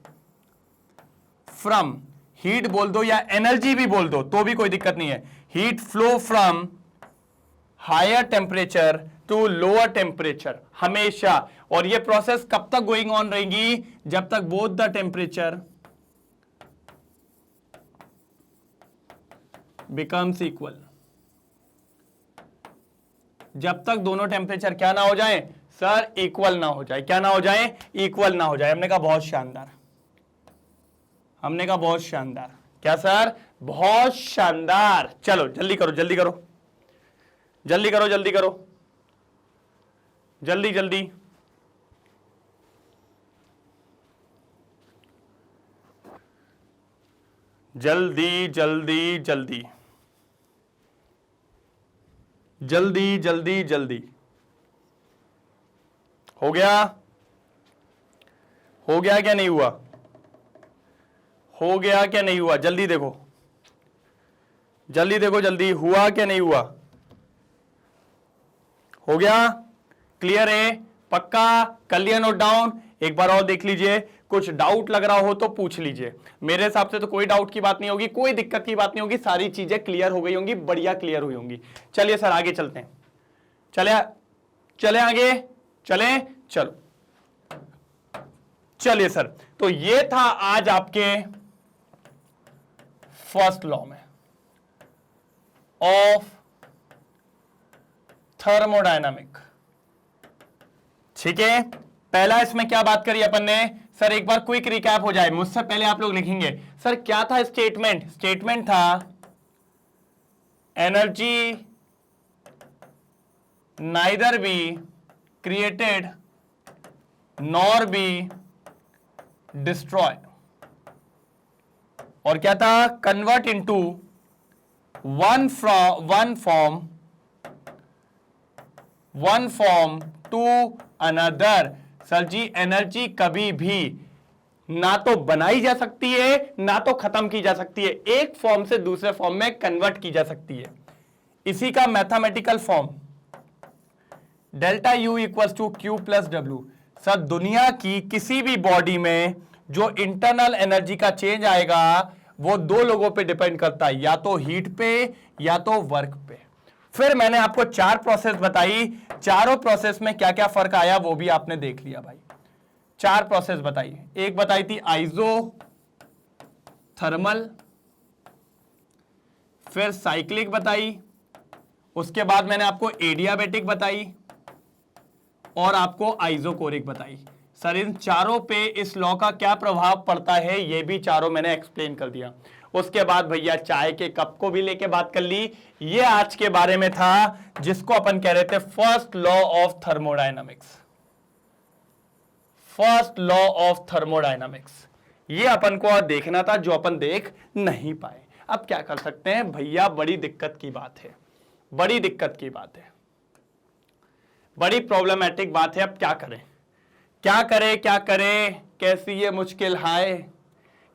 [SPEAKER 1] from, heat बोल दो या एनर्जी भी बोल दो तो भी कोई दिक्कत नहीं है, heat flow from higher temperature to lower temperature हमेशा। और ये प्रोसेस कब तक गोइंग ऑन रहेगी, जब तक both the temperature becomes equal, जब तक दोनों टेम्परेचर क्या ना हो जाए सर, इक्वल ना हो जाए। क्या ना हो जाए, इक्वल ना हो जाए। हमने कहा बहुत शानदार, हमने कहा बहुत शानदार। क्या सर, बहुत शानदार। चलो जल्दी करो, जल्दी करो, जल्दी करो, जल्दी करो, जल्दी जल्दी। जल्दी जल्दी जल्दी जल्दी जल्दी जल्दी। हो गया, हो गया क्या नहीं हुआ, हो गया क्या नहीं हुआ, जल्दी देखो, जल्दी देखो, जल्दी हुआ क्या नहीं हुआ। हो गया, क्लियर है, पक्का कर लिया नोट डाउन? एक बार और देख लीजिए, कुछ डाउट लग रहा हो तो पूछ लीजिए। मेरे हिसाब से तो कोई डाउट की बात नहीं होगी, कोई दिक्कत की बात नहीं होगी, सारी चीजें क्लियर हो गई होंगी, बढ़िया क्लियर हुई होंगी। चलिए सर आगे चलते हैं, चले आगे, चलो चलिए सर। तो ये था आज आपके फर्स्ट लॉ में ऑफ थर्मोडायनामिक। ठीक है, पहला इसमें क्या बात करी अपन ने? सर एक बार क्विक रिकैप हो जाए, मुझसे पहले आप लोग लिखेंगे। सर क्या था स्टेटमेंट? स्टेटमेंट था energy neither be created nor be destroy. और क्या था? Convert into one form to another. Sir ji energy कभी भी ना तो बनाई जा सकती है ना तो खत्म की जा सकती है, एक फॉर्म से दूसरे फॉर्म में कन्वर्ट की जा सकती है। इसी का mathematical form delta U equal to Q plus W. Sir दुनिया की किसी भी बॉडी में जो इंटरनल एनर्जी का चेंज आएगा वो दो लोगों पे डिपेंड करता है, या तो हीट पे या तो वर्क पे। फिर मैंने आपको 4 प्रोसेस बताई, चारों प्रोसेस में क्या क्या फर्क आया वो भी आपने देख लिया भाई। 4 प्रोसेस बताई, एक बताई थी आइसो थर्मल, फिर साइक्लिक बताई, उसके बाद मैंने आपको एडियाबेटिक बताई और आपको आइसोकोरिक बताई। सर इन चारों पे इस लॉ का क्या प्रभाव पड़ता है ये भी चारों मैंने एक्सप्लेन कर दिया। उसके बाद भैया चाय के कप को भी लेके बात कर ली। ये आज के बारे में था जिसको अपन कह रहे थे first law of thermodynamics. First law of thermodynamics ये अपन को देखना था, जो अपन देख नहीं पाए। अब क्या कर सकते हैं भैया, बड़ी दिक्कत की बात है, बड़ी दिक्कत की बात है, बड़ी प्रॉब्लमेटिक बात है। अब क्या करें क्या करें क्या करें, कैसी ये मुश्किल है,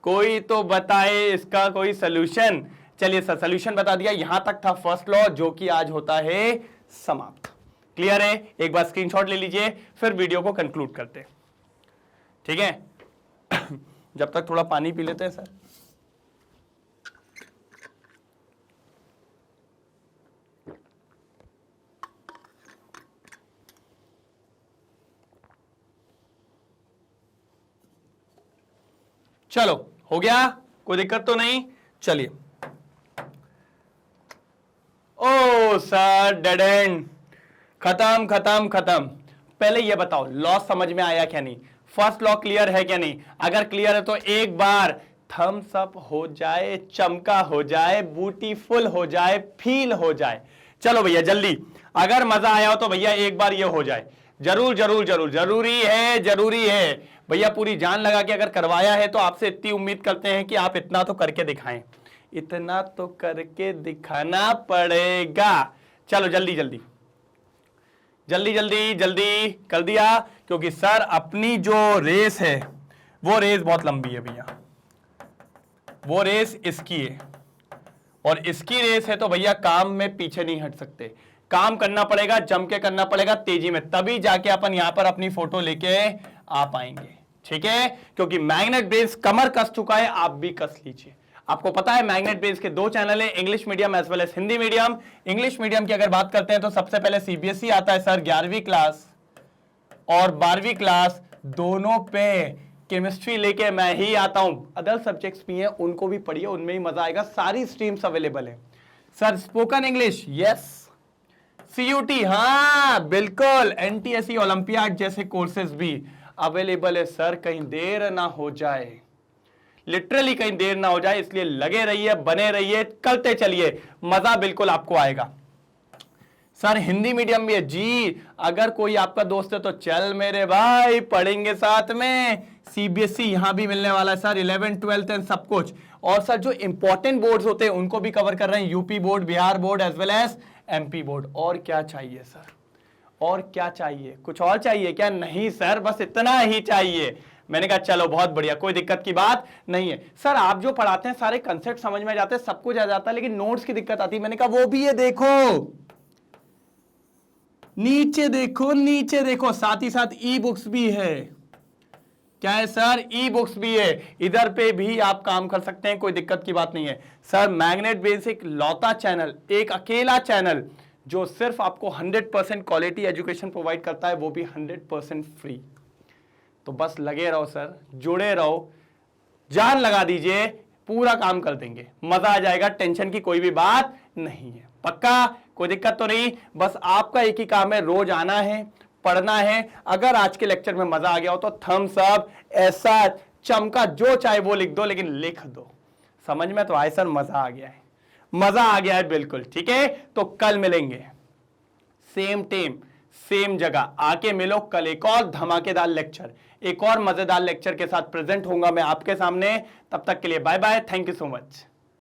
[SPEAKER 1] कोई तो बताए इसका कोई सलूशन। चलिए सर सलूशन बता दिया। यहां तक था फर्स्ट लॉ जो कि आज होता है समाप्त। क्लियर है? एक बार स्क्रीनशॉट ले लीजिए, फिर वीडियो को कंक्लूड करते हैं। ठीक है जब तक थोड़ा पानी पी लेते हैं सर। चलो हो गया, कोई दिक्कत तो नहीं। चलिए ओ सर डेड एंड, खत्म खत्म खत्म। पहले ये बताओ लॉ समझ में आया क्या नहीं, फर्स्ट लॉ क्लियर है क्या नहीं? अगर क्लियर है तो एक बार थम्स अप हो जाए, चमका हो जाए, ब्यूटीफुल हो जाए, फील हो जाए। चलो भैया जल्दी, अगर मजा आया हो तो भैया एक बार ये हो जाए। जरूर जरूर जरूर, जरूरी है, जरूरी है भैया। पूरी जान लगा के अगर करवाया है तो आपसे इतनी उम्मीद करते हैं कि आप इतना तो करके दिखाएं, इतना तो करके दिखाना पड़ेगा। चलो जल्दी जल्दी जल्दी जल्दी जल्दी कर दिया, क्योंकि सर अपनी जो रेस है वो रेस बहुत लंबी है भैया, वो रेस इसकी है और इसकी रेस है। तो भैया काम में पीछे नहीं हट सकते, काम करना पड़ेगा, जम के करना पड़ेगा, तेजी में, तभी जाके अपन यहां पर अपनी फोटो लेके आ पाएंगे। ठीक है, क्योंकि मैग्नेट ब्रेन्स कमर कस चुका है, आप भी कस लीजिए। आपको पता है मैग्नेट ब्रेन्स के 2 चैनल है, English medium as well as Hindi medium. English medium की अगर बात करते हैं तो सबसे पहले सीबीएसई आता है सर, 11वीं क्लास और 12वीं क्लास दोनों पे केमिस्ट्री लेके मैं ही आता हूं। अदर सब्जेक्ट्स भी हैं, उनको भी पढ़िए, उनमें ही मजा आएगा। सारी स्ट्रीम्स अवेलेबल है sir. Spoken English yes, CUET हाँ बिल्कुल, एनटीएससी ओलंपियाड जैसे कोर्सेज भी अवेलेबल है सर। कहीं देर ना हो जाए, लिटरली कहीं देर ना हो जाए, इसलिए लगे रहिए, बने रहिए, करते चलिए, मजा बिल्कुल आपको आएगा। सर हिंदी मीडियम भी है जी, अगर कोई आपका दोस्त है तो चल मेरे भाई, पढ़ेंगे साथ में। सीबीएसई यहां भी मिलने वाला है सर, 11, 12 एंड सब कुछ। और सर जो इंपॉर्टेंट बोर्ड्स होते हैं उनको भी कवर कर रहे हैं, UP board, Bihar board as well as MP board. और क्या चाहिए सर, और क्या चाहिए? कुछ और चाहिए क्या? नहीं सर, बस इतना ही चाहिए। मैंने कहा चलो बहुत बढ़िया, कोई दिक्कत की बात नहीं है। सर आप जो पढ़ाते हैं सारे कंसेप्ट समझ में जाते हैं, सब कुछ आ जाता है, लेकिन नोट्स की दिक्कत आती है। मैंने कहा वो भी ये देखो, नीचे देखो, साथ ही साथ ई बुक्स भी है। क्या है सर? ई बुक्स भी है। इधर पे भी आप काम कर सकते हैं, कोई दिक्कत की बात नहीं है सर। मैग्नेट ब्रेन्स एक लौता चैनल, एक अकेला चैनल जो सिर्फ आपको 100% क्वालिटी एजुकेशन प्रोवाइड करता है, वो भी 100% फ्री। तो बस लगे रहो सर, जुड़े रहो, जान लगा दीजिए, पूरा काम कर देंगे, मजा आ जाएगा, टेंशन की कोई भी बात नहीं है। पक्का? कोई दिक्कत तो नहीं। बस आपका एक ही काम है, रोज आना है, पढ़ना है। अगर आज के लेक्चर में मजा आ गया हो तो थम्स अप, ऐसा चमका, जो चाहे वो लिख दो, लेकिन लिख दो। समझ में तो आए सर? मजा आ गया है, मजा आ गया है, बिल्कुल ठीक है। तो कल मिलेंगे, सेम टाइम सेम जगह आके मिलो। कल एक और धमाकेदार लेक्चर, एक और मजेदार लेक्चर के साथ प्रेजेंट होऊंगा मैं आपके सामने। तब तक के लिए bye bye, thank you so much.